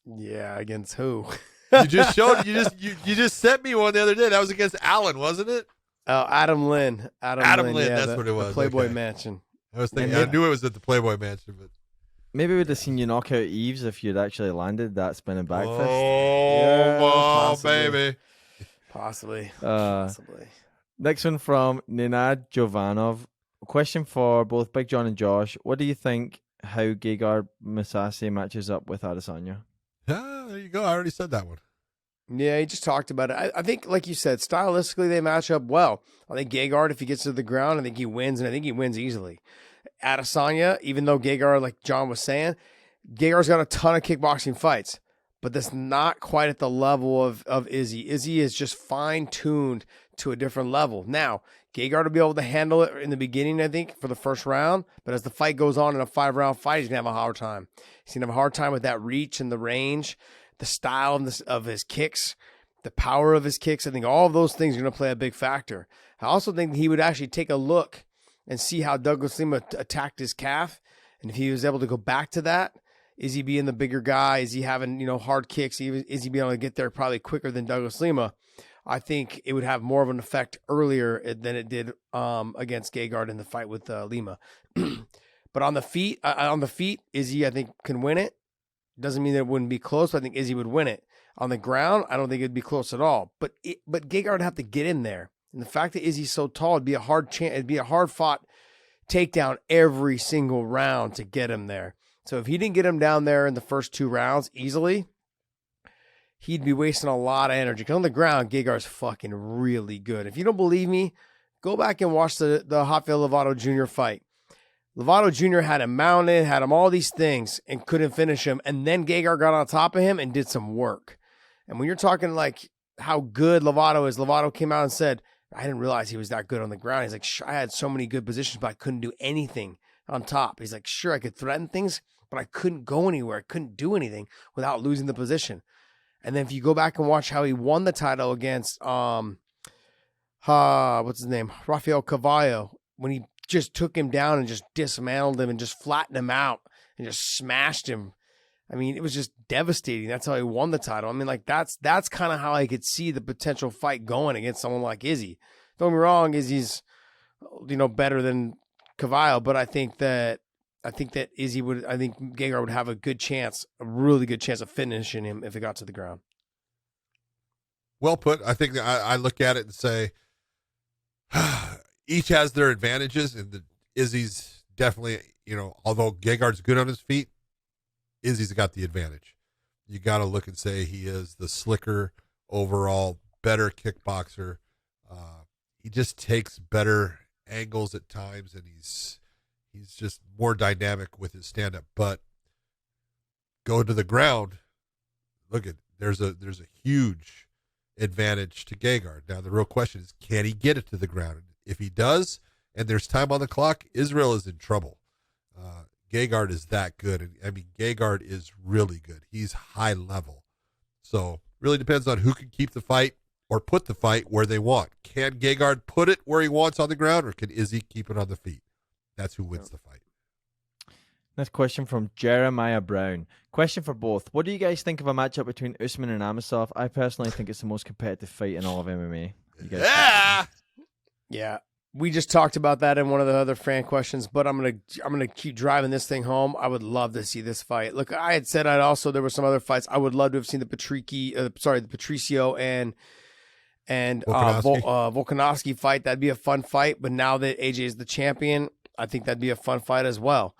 Yeah, against who?
You just showed. You just sent me one the other day. That was against Allen, wasn't it?
Oh, Adam Lynn. Adam Lynn. Yeah,
that's what it was.
The Playboy
Okay.
Mansion.
I was thinking. I knew it was at the Playboy Mansion, but
Maybe we'd have seen you knock out Eves if you'd actually landed that spinning back fist.
Yeah, possibly.
Baby.
Possibly.
Next one from Nenad Jovanov. A question for both Big John and Josh. What do you think how Gegard Mousasi matches up with Adesanya?
Ah, there you go. I already said that one.
Yeah, he just talked about it. I think, like you said, stylistically they match up well. I think Gegard, if he gets to the ground, I think he wins, and I think he wins easily. Adesanya, even though Gegard, like John was saying, Gegard's got a ton of kickboxing fights, but that's not quite at the level of Izzy. Izzy is just fine-tuned to a different level. Now, Gegard will be able to handle it in the beginning, I think, for the first round, but as the fight goes on in a 5-round fight, he's going to have a hard time. He's going to have a hard time with that reach and the range, the style of his kicks, the power of his kicks. I think all of those things are going to play a big factor. I also think he would actually take a look and see how Douglas Lima attacked his calf. And if he was able to go back to that, is he being the bigger guy? Is he having, hard kicks? Is he being able to get there probably quicker than Douglas Lima? I think it would have more of an effect earlier than it did against Gegard in the fight with Lima. But on the feet, Izzy, I think, can win it. Doesn't mean that it wouldn't be close, but I think Izzy would win it. On the ground, I don't think it'd be close at all. But Gegard would have to get in there. And the fact that Izzy's so tall, it'd be a hard fought takedown every single round to get him there. So if he didn't get him down there in the first 2 rounds easily, he'd be wasting a lot of energy. Because on the ground, Gegard's fucking really good. If you don't believe me, go back and watch the Rafael Lovato Jr. fight. Lovato Jr. had him mounted, had him all these things, and couldn't finish him. And then Gegard got on top of him and did some work. And when you're talking like how good Lovato is, Lovato came out and said, I didn't realize he was that good on the ground. He's like, I had so many good positions, but I couldn't do anything on top. He's like, sure, I could threaten things, but I couldn't go anywhere. I couldn't do anything without losing the position. And then if you go back and watch how he won the title against, what's his name? Rafael Carvalho, when he just took him down and just dismantled him and just flattened him out and just smashed him. I mean, it was just devastating. That's how he won the title. I mean, like that's kind of how I could see the potential fight going against someone like Izzy. Don't get me wrong, Izzy's, better than Carvalho, but I think that Gegard would have a really good chance of finishing him if it got to the ground.
Well put. I think that I look at it and say each has their advantages, and Izzy's definitely, although Gegard's good on his feet, Izzy's got the advantage. you got to look and say he is the slicker overall, better kickboxer. He just takes better angles at times, and he's just more dynamic with his stand-up. But go to the ground, look at there's a huge advantage to Gegard. Now the real question is, can he get it to the ground? If he does, and there's time on the clock, Israel is in trouble. Gegard is that good, and I mean Gegard is really good. He's high level, so really depends on who can keep the fight or put the fight where they want. Can Gegard put it where he wants on the ground, or can Izzy keep it on the feet? That's who wins the fight.
Next question from Jeremiah Brown. Question for both. What do you guys think of a matchup between Usman and Amosov? I personally think it's the most competitive fight in all of MMA.
Yeah. We just talked about that in one of the other fan questions, but I'm gonna keep driving this thing home. I would love to see this fight. Look, I had said there were some other fights. I would love to have seen the Patricio and Volkanovski fight. That'd be a fun fight. But now that AJ is the champion, I think that'd be a fun fight as well.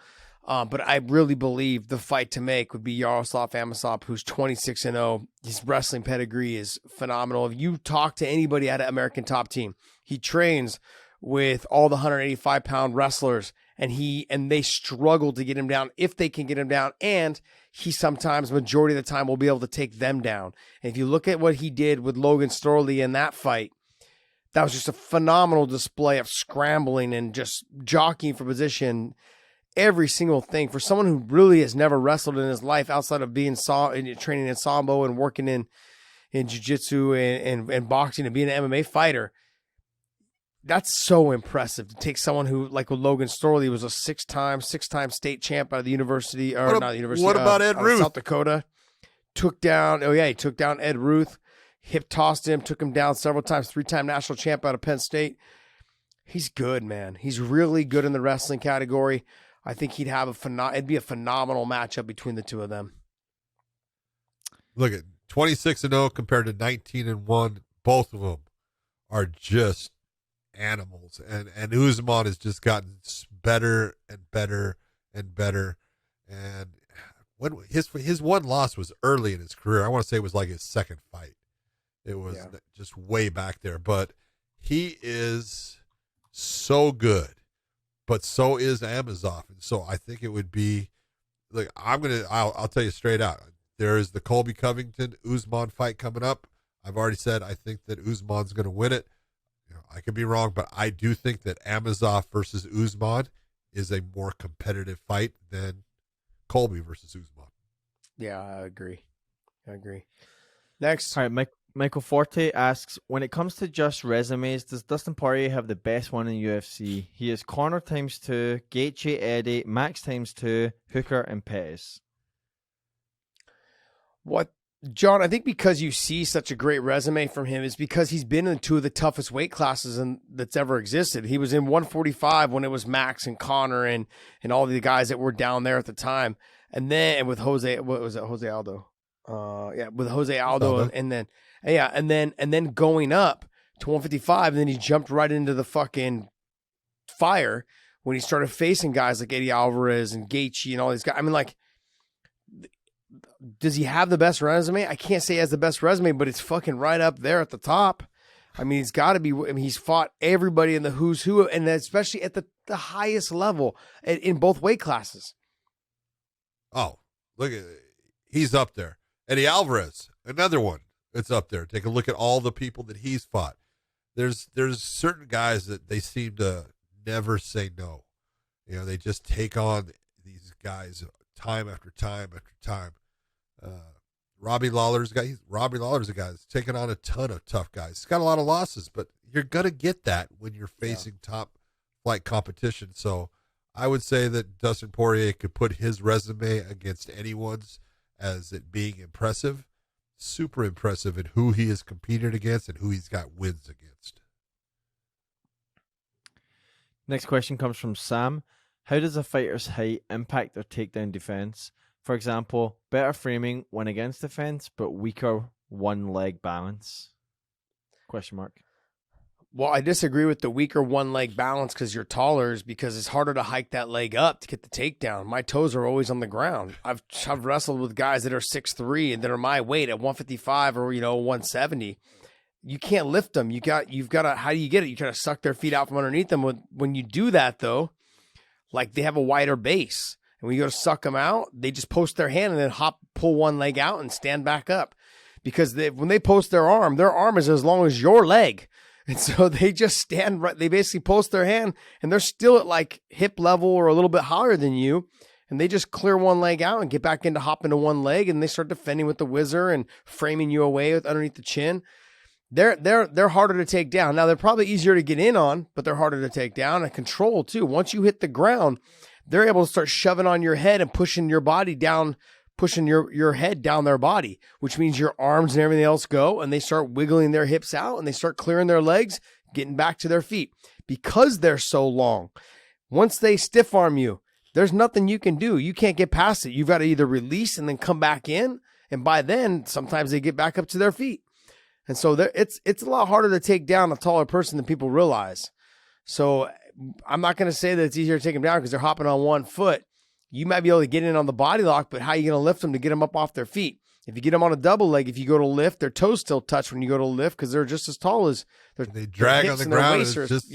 But I really believe the fight to make would be Yaroslav Amosov, who's 26-0. His wrestling pedigree is phenomenal. If you talk to anybody at an American Top Team, he trains with all the 185-pound wrestlers, and they struggle to get him down if they can get him down. And he sometimes, majority of the time, will be able to take them down. And if you look at what he did with Logan Storley in that fight, that was just a phenomenal display of scrambling and just jockeying for position. Every single thing for someone who really has never wrestled in his life outside of being training in Sambo and working in jiu-jitsu and boxing and being an MMA fighter. That's so impressive to take someone who, like with Logan Storley, was a six-time state champ out of the university, or not the university.
What about Ed Ruth?
South Dakota. He took down Ed Ruth, hip tossed him, took him down several times, 3-time national champ out of Penn State. He's good, man. He's really good in the wrestling category. I think he'd have it'd be a phenomenal matchup between the two of them.
Look at 26-0 compared to 19-1. Both of them are just animals, and Usman has just gotten better and better and better. And when his one loss was early in his career, I want to say it was like his second fight. It was just way back there, but he is so good. But so is Amazoff, and so I think it would be like I'll tell you straight out. There is the Colby Covington Usman fight coming up. I've already said I think that Usman's going to win it. I could be wrong, but I do think that Amazoff versus Usman is a more competitive fight than Colby versus Usman.
Yeah, I agree. Next,
all right, Michael Forte asks, when it comes to just resumes, does Dustin Poirier have the best one in UFC? He is Conor ×2, Gaethje, Eddie, Max ×2, Hooker, and Pettis.
What, John? I think because you see such a great resume from him is because he's been in two of the toughest weight classes that's ever existed. He was in 145 when it was Max and Conor and all the guys that were down there at the time, and then with Jose Aldo? With Jose Aldo, and then going up to 155, and then he jumped right into the fucking fire when he started facing guys like Eddie Alvarez and Gaethje and all these guys. I mean, like, does he have the best resume? I can't say he has the best resume, but it's fucking right up there at the top. I mean, he's got to be. I mean, he's fought everybody in the who's who, and especially at the highest level in both weight classes.
Oh, look at he's up there. Eddie Alvarez, another one. It's up there. Take a look at all the people that he's fought. There's certain guys that they seem to never say no. They just take on these guys time after time after time. Robbie Lawler's a guy that's taken on a ton of tough guys. He's got a lot of losses, but you're gonna get that when you're facing top flight competition. So I would say that Dustin Poirier could put his resume against anyone's as it being impressive. Super impressive in who he has competed against and who he's got wins against.
Next question comes from Sam. How does a fighter's height impact their takedown defense? For example, better framing when against defense, but weaker one leg balance? Question mark.
Well, I disagree with the weaker one leg balance because you're taller, is because it's harder to hike that leg up to get the takedown. My toes are always on the ground. I've wrestled with guys that are 6'3" and that are my weight at 155 or 170. You can't lift them. You've got to. How do you get it? You try to suck their feet out from underneath them. When you do that though, like they have a wider base, and when you go to suck them out, they just post their hand and then pull one leg out and stand back up, because when they post their arm is as long as your leg. And so they just stand right. They basically post their hand and they're still at like hip level or a little bit higher than you. And they just clear one leg out and get back into hopping to one leg. And they start defending with the whizzer and framing you away with underneath the chin. They're harder to take down. Now they're probably easier to get in on, but they're harder to take down and control too. Once you hit the ground, they're able to start shoving on your head and pushing your body down, pushing your head down their body, which means your arms and everything else go, and they start wiggling their hips out and they start clearing their legs, getting back to their feet. Because they're so long, once they stiff arm you, there's nothing you can do. You can't get past it. You've got to either release and then come back in, and by then, sometimes they get back up to their feet. And so it's a lot harder to take down a taller person than people realize. So I'm not going to say that it's easier to take them down because they're hopping on one foot. You might be able to get in on the body lock, but how are you going to lift them to get them up off their feet? If you get them on a double leg, if you go to lift, their toes still touch when you go to lift because they're just as tall as
they drag on the ground. It's just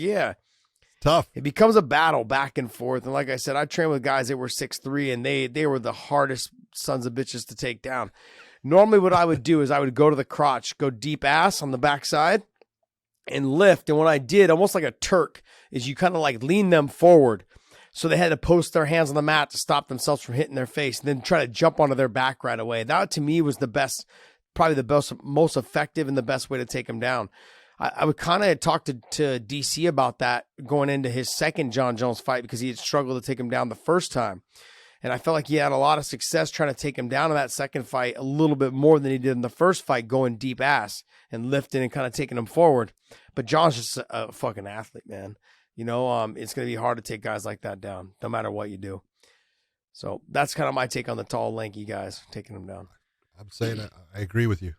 tough.
It becomes a battle back and forth. And like I said, I trained with guys that were 6'3", and they were the hardest sons of bitches to take down. Normally what I would do is I would go to the crotch, go deep ass on the backside and lift. And what I did, almost like a Turk, is you kind of like lean them forward. So they had to post their hands on the mat to stop themselves from hitting their face, and then try to jump onto their back right away. That to me was the best, probably the best, most effective and the best way to take them down. I would kind of talk to DC about that going into his second John Jones fight, because he had struggled to take him down the first time. And I felt like he had a lot of success trying to take him down in that second fight, a little bit more than he did in the first fight, going deep ass and lifting and kind of taking him forward. But John's just a fucking athlete, man. It's going to be hard to take guys like that down, no matter what you do. So that's kind of my take on the tall, lanky guys, taking them down.
I'm saying I agree with you.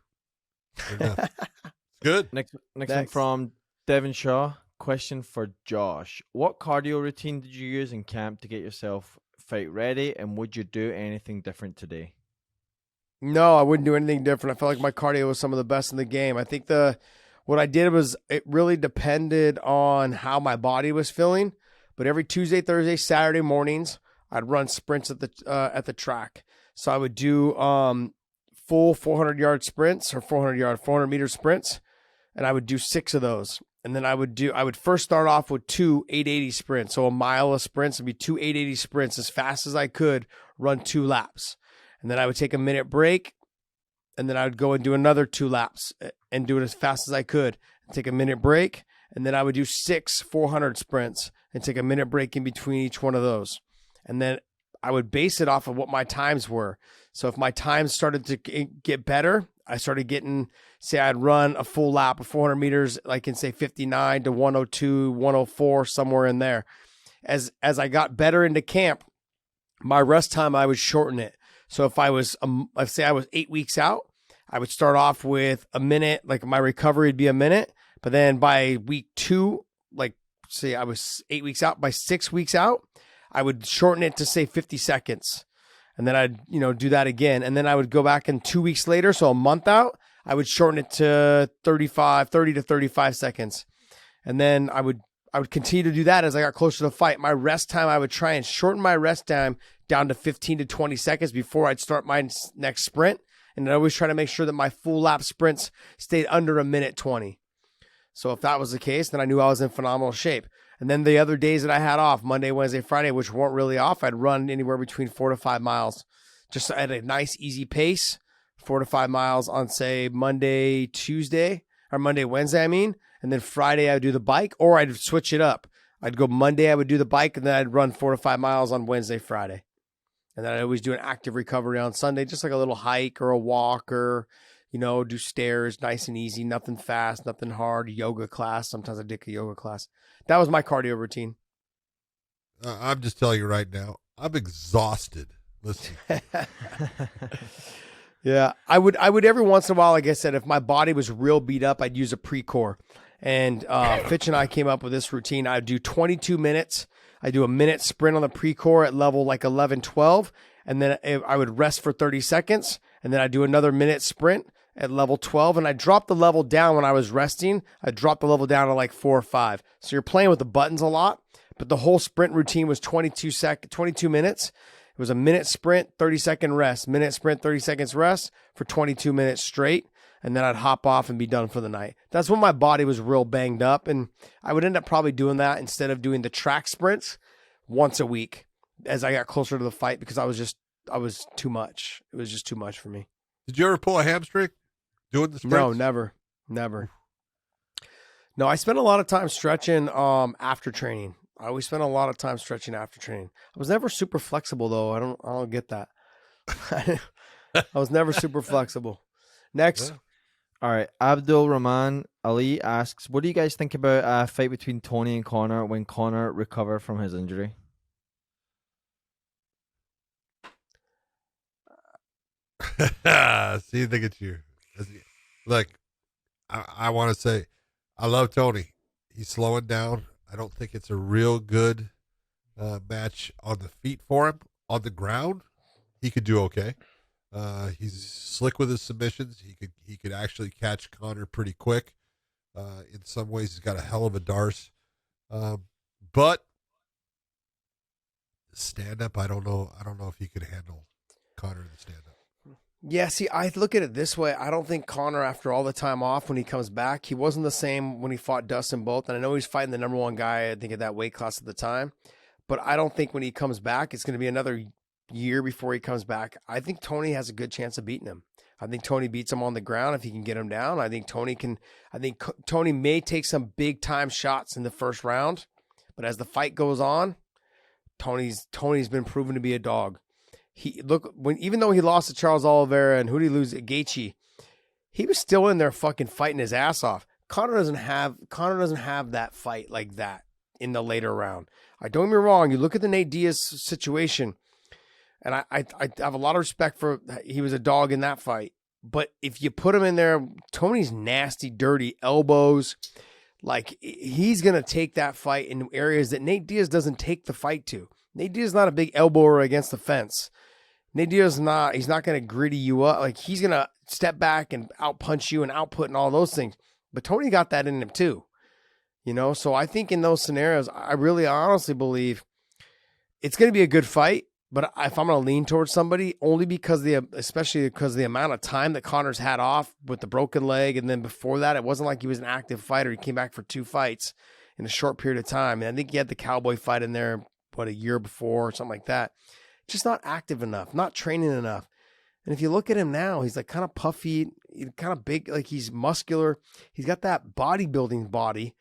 Good.
Next one from Devon Shaw. Question for Josh. What cardio routine did you use in camp to get yourself fight ready, and would you do anything different today?
No, I wouldn't do anything different. I felt like my cardio was some of the best in the game. I think what I did was it really depended on how my body was feeling. But every Tuesday, Thursday, Saturday mornings, I'd run sprints at the track. So I would do full 400-yard sprints or 400-meter sprints, and I would do 6 of those. And then I would first start off with 2 880 sprints. So a mile of sprints would be 2 880 sprints as fast as I could, run 2 laps. And then I would take a minute break, and then I would go and do another 2 laps and do it as fast as I could, and take a minute break. And then I would do 6 400 sprints and take a minute break in between each one of those. And then I would base it off of what my times were. So if my times started to get better, I started getting, say I'd run a full lap of 400 meters, like in say 59 to 102, 104, somewhere in there. As I got better into camp, my rest time, I would shorten it. So if I was, let's say I was 8 weeks out, I would start off with a minute, like my recovery would be a minute. But then by week 2, like say I was 8 weeks out, by 6 weeks out, I would shorten it to say 50 seconds. And then I'd, do that again. And then I would go back in 2 weeks later. So a month out, I would shorten it to 30 to 35 seconds. And then I would continue to do that as I got closer to the fight. My rest time, I would try and shorten my rest time down to 15 to 20 seconds before I'd start my next sprint. And I always try to make sure that my full lap sprints stayed under a minute 20. So if that was the case, then I knew I was in phenomenal shape. And then the other days that I had off, Monday, Wednesday, Friday, which weren't really off, I'd run anywhere between 4 to 5 miles, just at a nice, easy pace, 4 to 5 miles on, say, Monday, Wednesday, and then Friday I would do the bike, or I'd switch it up. I'd go Monday, I would do the bike, and then I'd run 4 to 5 miles on Wednesday, Friday. And then I'd always do an active recovery on Sunday, just like a little hike or a walk or, do stairs, nice and easy, nothing fast, nothing hard, yoga class. Sometimes I did a yoga class. That was my cardio routine.
I'm just telling you right now, I'm exhausted. Listen.
Yeah, I would every once in a while, like I said, if my body was real beat up, I'd use a pre-core. And Fitch and I came up with this routine. I do 22 minutes. I do a minute sprint on the pre-core at level like 11, 12. And then I would rest for 30 seconds. And then I do another minute sprint at level 12. And I dropped the level down when I was resting. I dropped the level down to like 4 or 5. So you're playing with the buttons a lot. But the whole sprint routine was 22 minutes. It was a minute sprint, 30-second rest. Minute sprint, 30 seconds rest for 22 minutes straight. And then I'd hop off and be done for the night. That's when my body was real banged up. And I would end up probably doing that instead of doing the track sprints once a week as I got closer to the fight, because I was too much. It was just too much for me.
Did you ever pull a hamstring doing the sprints?
No, never. No, I spent a lot of time stretching after training. I always spent a lot of time stretching after training. I was never super flexible though. I don't get that. I was never super flexible. Next.
Yeah.
All right, Abdul Rahman Ali asks, what do you guys think about a fight between Tony and Conor when Conor recovered from his injury?
See, look at you. Look, I want to say, I love Tony. He's slowing down. I don't think it's a real good match on the feet for him. On the ground, he could do okay. He's slick with his submissions. He could actually catch Conor pretty quick. In some ways, he's got a hell of a darce. But stand up, I don't know if he could handle Conor in the stand up.
Yeah, see, I look at it this way. I don't think Conor, after all the time off, when he comes back, he wasn't the same when he fought Dustin both. And I know he's fighting the number one guy, I think, at that weight class at the time. But I don't think when he comes back, it's going to be another year before he comes back. I think Tony has a good chance of beating him. I think Tony beats him on the ground if he can get him down. I think Tony may take some big time shots in the first round, but as the fight goes on, Tony's been proven to be a dog. Even though he lost to Charles Oliveira and who did he lose? Gaethje, he was still in there fucking fighting his ass off. Conor doesn't have that fight like that in the later round. Don't get me wrong. You look at the Nate Diaz situation, and I have a lot of respect for, he was a dog in that fight. But if you put him in there, Tony's nasty, dirty elbows. Like, he's going to take that fight in areas that Nate Diaz doesn't take the fight to. Nate Diaz is not a big elbower against the fence. Nate Diaz he's not going to gritty you up. Like, he's going to step back and outpunch you and output and all those things. But Tony got that in him too. You know, so I think in those scenarios, I really honestly believe it's going to be a good fight. But if I'm going to lean towards somebody, only especially because the amount of time that Conor's had off with the broken leg. And then before that, it wasn't like he was an active fighter. He came back for 2 fights in a short period of time. And I think he had the Cowboy fight in there, a year before or something like that. Just not active enough, not training enough. And if you look at him now, he's like kind of puffy, kind of big, like he's muscular. He's got that bodybuilding body,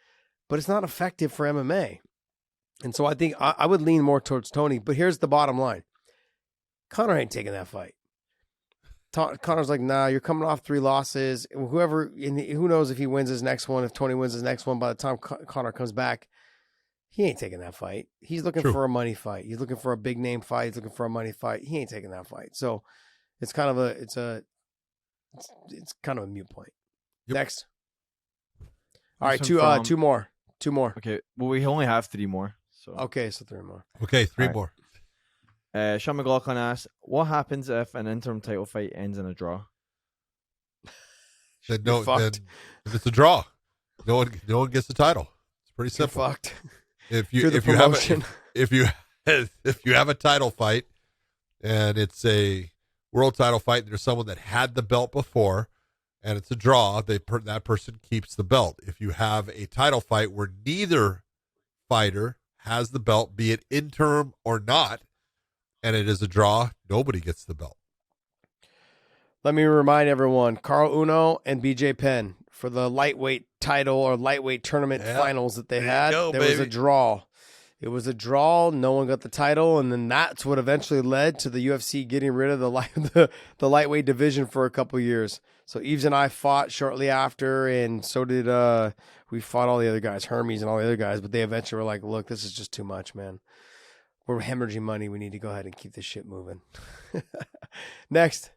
but it's not effective for MMA. And so I think I would lean more towards Tony. But here's the bottom line. Conor ain't taking that fight. Conor's like, nah, you're coming off 3 losses. Who knows if he wins his next one, if Tony wins his next one by the time Conor comes back. He ain't taking that fight. He's looking for a money fight. He's looking for a big name fight. He's looking for a money fight. He ain't taking that fight. So it's kind of a mute point. Yep. Next. All right, two more.
Okay, well, we only have 3 more. So
okay, so 3 more.
Okay, 3 more.
Sean McLaughlin asks, what happens if an interim title fight ends in a draw?
Then if it's a draw, no one gets the title. It's pretty simple.
You're fucked.
If you have a title fight and it's a world title fight, and there's someone that had the belt before, and it's a draw, that person keeps the belt. If you have a title fight where neither fighter has the belt, be it interim or not, and it is a draw, nobody gets the belt.
Let me remind everyone, Carl Uno and BJ Penn for the lightweight title or lightweight tournament finals that they had. There was a draw. It was a draw. No one got the title, and then that's what eventually led to the UFC getting rid of the lightweight division for a couple years. So Yves and I fought shortly after, and so did we fought all the other guys, Hermes and all the other guys, but they eventually were like, look, this is just too much, man. We're hemorrhaging money. We need to go ahead and keep this shit moving. Next.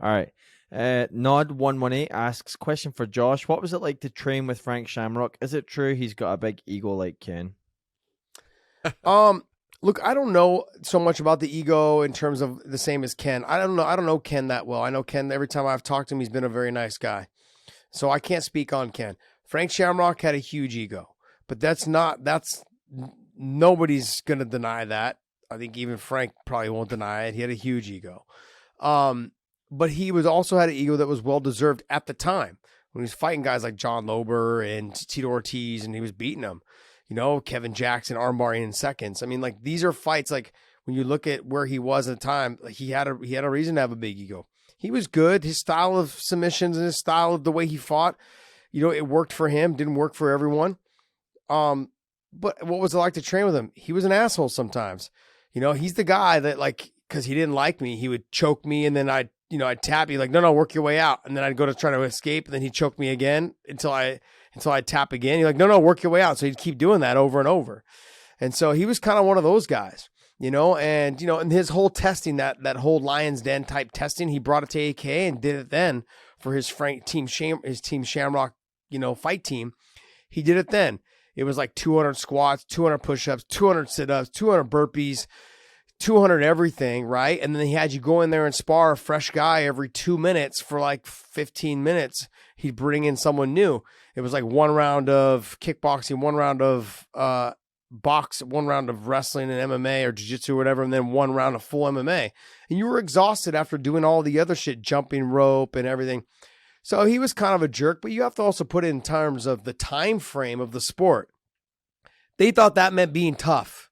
All right. Nod118 asks, question for Josh. What was it like to train with Frank Shamrock? Is it true he's got a big ego like Ken?
Look, I don't know so much about the ego in terms of the same as Ken. I don't know Ken that well. I know Ken, every time I've talked to him, he's been a very nice guy. So I can't speak on Ken. Frank Shamrock had a huge ego, but nobody's going to deny that. I think even Frank probably won't deny it. He had a huge ego. But he also had an ego that was well-deserved at the time when he was fighting guys like John Lober and Tito Ortiz, and he was beating them. Kevin Jackson armbarring in seconds. I mean, like, these are fights, like, when you look at where he was at the time, like, he had a reason to have a big ego. He was good. His style of submissions and his style of the way he fought, it worked for him, didn't work for everyone. But what was it like to train with him? He was an asshole sometimes. He's the guy that, like, because he didn't like me, he would choke me, and then I'd tap you, like, no, work your way out. And then I'd go to try to escape, and then he'd choke me again until I'd tap again. You're like, no, work your way out. So he'd keep doing that over and over. And so he was kind of one of those guys, and his whole testing, that whole Lion's Den type testing, he brought it to AK and did it then for his team Shamrock, fight team. He did it then. It was like 200 squats, 200 push-ups, 200 sit-ups, 200 burpees, 200 everything, right? And then he had you go in there and spar a fresh guy every 2 minutes for like 15 minutes. He'd bring in someone new. It was like 1 round of kickboxing, 1 round of box, 1 round of wrestling and MMA or jiu-jitsu or whatever, and then 1 round of full MMA. And you were exhausted after doing all the other shit, jumping rope and everything. So he was kind of a jerk, but you have to also put it in terms of the time frame of the sport. They thought that meant being tough.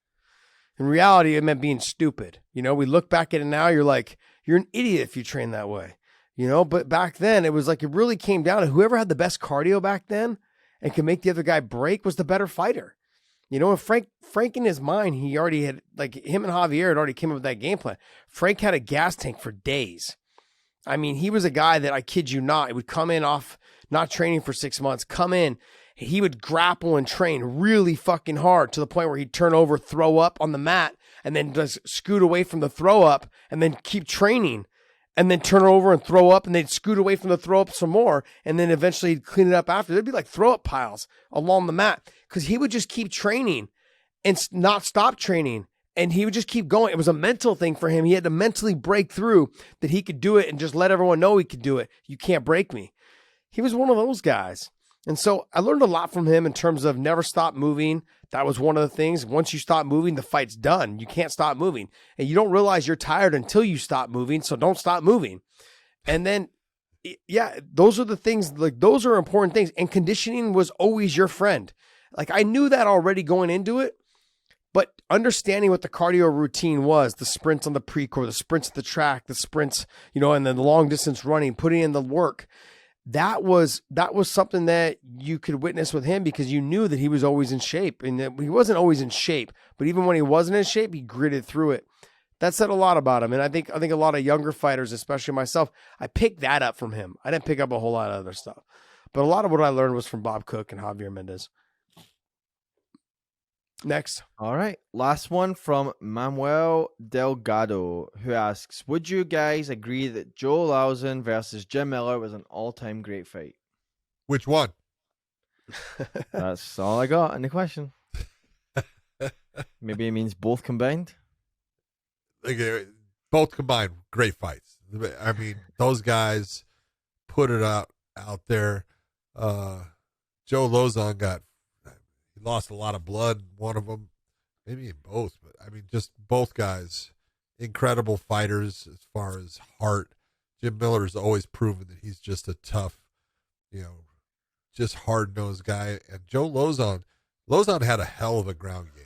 In reality, it meant being stupid. We look back at it now, you're like, you're an idiot if you train that way. But back then it was like, it really came down to whoever had the best cardio back then and could make the other guy break was the better fighter. And Frank in his mind, he already had, like, him and Javier had already came up with that game plan. Frank had a gas tank for days. I mean, he was a guy that, I kid you not, it would come in off not training for 6 months, come in, he would grapple and train really fucking hard to the point where he'd turn over, throw up on the mat, and then just scoot away from the throw up and then keep training, and then turn over and throw up, and they'd scoot away from the throw up some more, and then eventually he'd clean it up after. There'd be like throw up piles along the mat because he would just keep training and not stop training. And he would just keep going. It was a mental thing for him. He had to mentally break through that he could do it and just let everyone know he could do it. You can't break me. He was one of those guys. And so I learned a lot from him in terms of never stop moving. That was one of the things. Once you stop moving, the fight's done. You can't stop moving. And you don't realize you're tired until you stop moving. So don't stop moving. And then, yeah, those are the things, like, those are important things. And conditioning was always your friend. Like, I knew that already going into it. But understanding what the cardio routine was, the sprints on the pre-core, the sprints at the track, the sprints, and then the long distance running, putting in the work, that was something that you could witness with him because you knew that he was always in shape. And he wasn't always in shape, but even when he wasn't in shape, he gritted through it. That said a lot about him. And I think a lot of younger fighters, especially myself, I picked that up from him. I didn't pick up a whole lot of other stuff. But a lot of what I learned was from Bob Cook and Javier Mendez. Next.
All right. Last one from Manuel Delgado, who asks, would you guys agree that Joe Lauson versus Jim Miller was an all-time great fight?
Which one?
That's all I got in the question. Maybe it means both combined.
Both combined, great fights. I mean, those guys put it out there. Joe Lauson lost a lot of blood, one of them, maybe in both, but I mean, just both guys, incredible fighters as far as heart. Jim Miller's always proven that he's just a tough, just hard-nosed guy. And Joe Lauson had a hell of a ground game.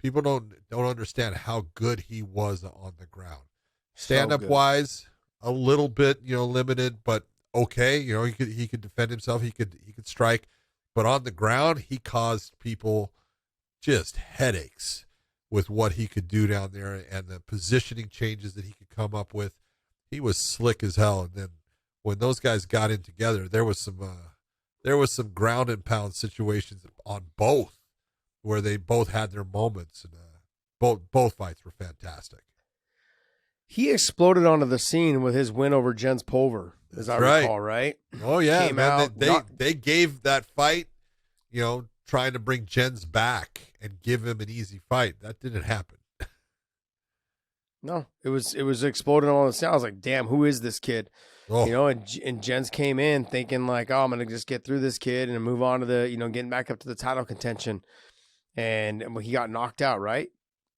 People don't understand how good he was on the ground. Stand-up wise, a little bit, limited, but okay. He could defend himself. He could strike. But on the ground, he caused people just headaches with what he could do down there and the positioning changes that he could come up with. He was slick as hell. And then when those guys got in together, there was some ground and pound situations on both where they both had their moments, and both fights were fantastic.
He exploded onto the scene with his win over Jens Pulver. as I recall, right?
Oh yeah,
Came
man.
out,
They gave that fight, trying to bring Jens back and give him an easy fight. That didn't happen.
No, it was exploding all the sound. I was like, damn, who is this kid?
Oh.
And Jens came in thinking like, oh, I'm gonna just get through this kid and move on to the, getting back up to the title contention. And he got knocked out, right?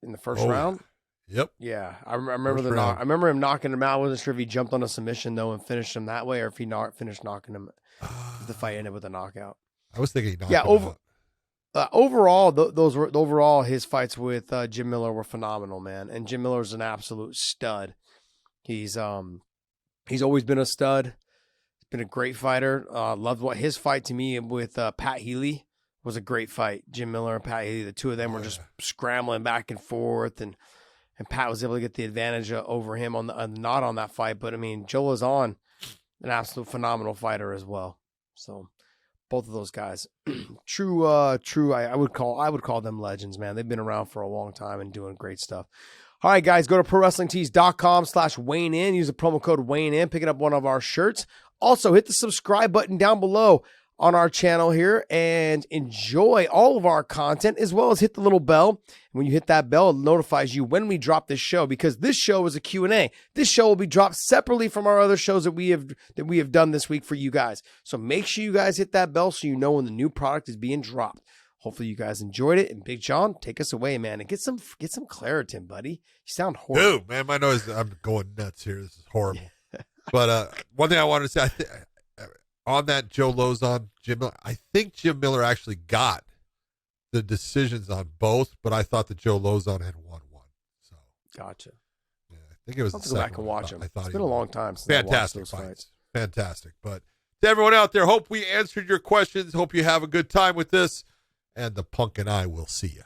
In the first round.
Yep.
Yeah, I remember
First round.
I remember him knocking him out. I wasn't sure if he jumped on a submission though and finished him that way, or if he finished knocking him. The fight ended with a knockout.
I was thinking he knocked him out.
Overall, his fights with Jim Miller were phenomenal, man. And Jim Miller's an absolute stud. He's always been a stud. He's been a great fighter. Loved what his fight to me with Pat Healy was a great fight. Jim Miller and Pat Healy, the two of them were just scrambling back and forth, and Pat was able to get the advantage over him on not on that fight. But I mean, Joe Lauson, an absolute phenomenal fighter as well. So both of those guys, true. I would call them legends, man. They've been around for a long time and doing great stuff. All right, guys, go to ProWrestlingTees.com/WayneIn. Use the promo code WayneIn. Picking up one of our shirts. Also, hit the subscribe button down below on our channel here and enjoy all of our content, as well as hit the little bell. When you hit that bell, it notifies you when we drop this show, because this show is a Q&A. This show will be dropped separately from our other shows that we have done this week for you guys. So make sure you guys hit that bell so you know when the new product is being dropped. Hopefully you guys enjoyed it. And Big John, take us away, man, and get some Claritin, buddy. You sound horrible.
Dude, man, my nose, I'm going nuts here. This is horrible. But one thing I wanted to say, on that Joe Lauson, Jim Miller, I think Jim Miller actually got the decisions on both, but I thought that Joe Lauzon had won one. So
gotcha.
Yeah, I think it was
I'll
the
have to go back
second
and
one.
watch him.
I thought
It's been a long time since
fantastic
I watched those
fights. Fantastic. But to everyone out there, hope we answered your questions. Hope you have a good time with this. And the Punk and I will see you.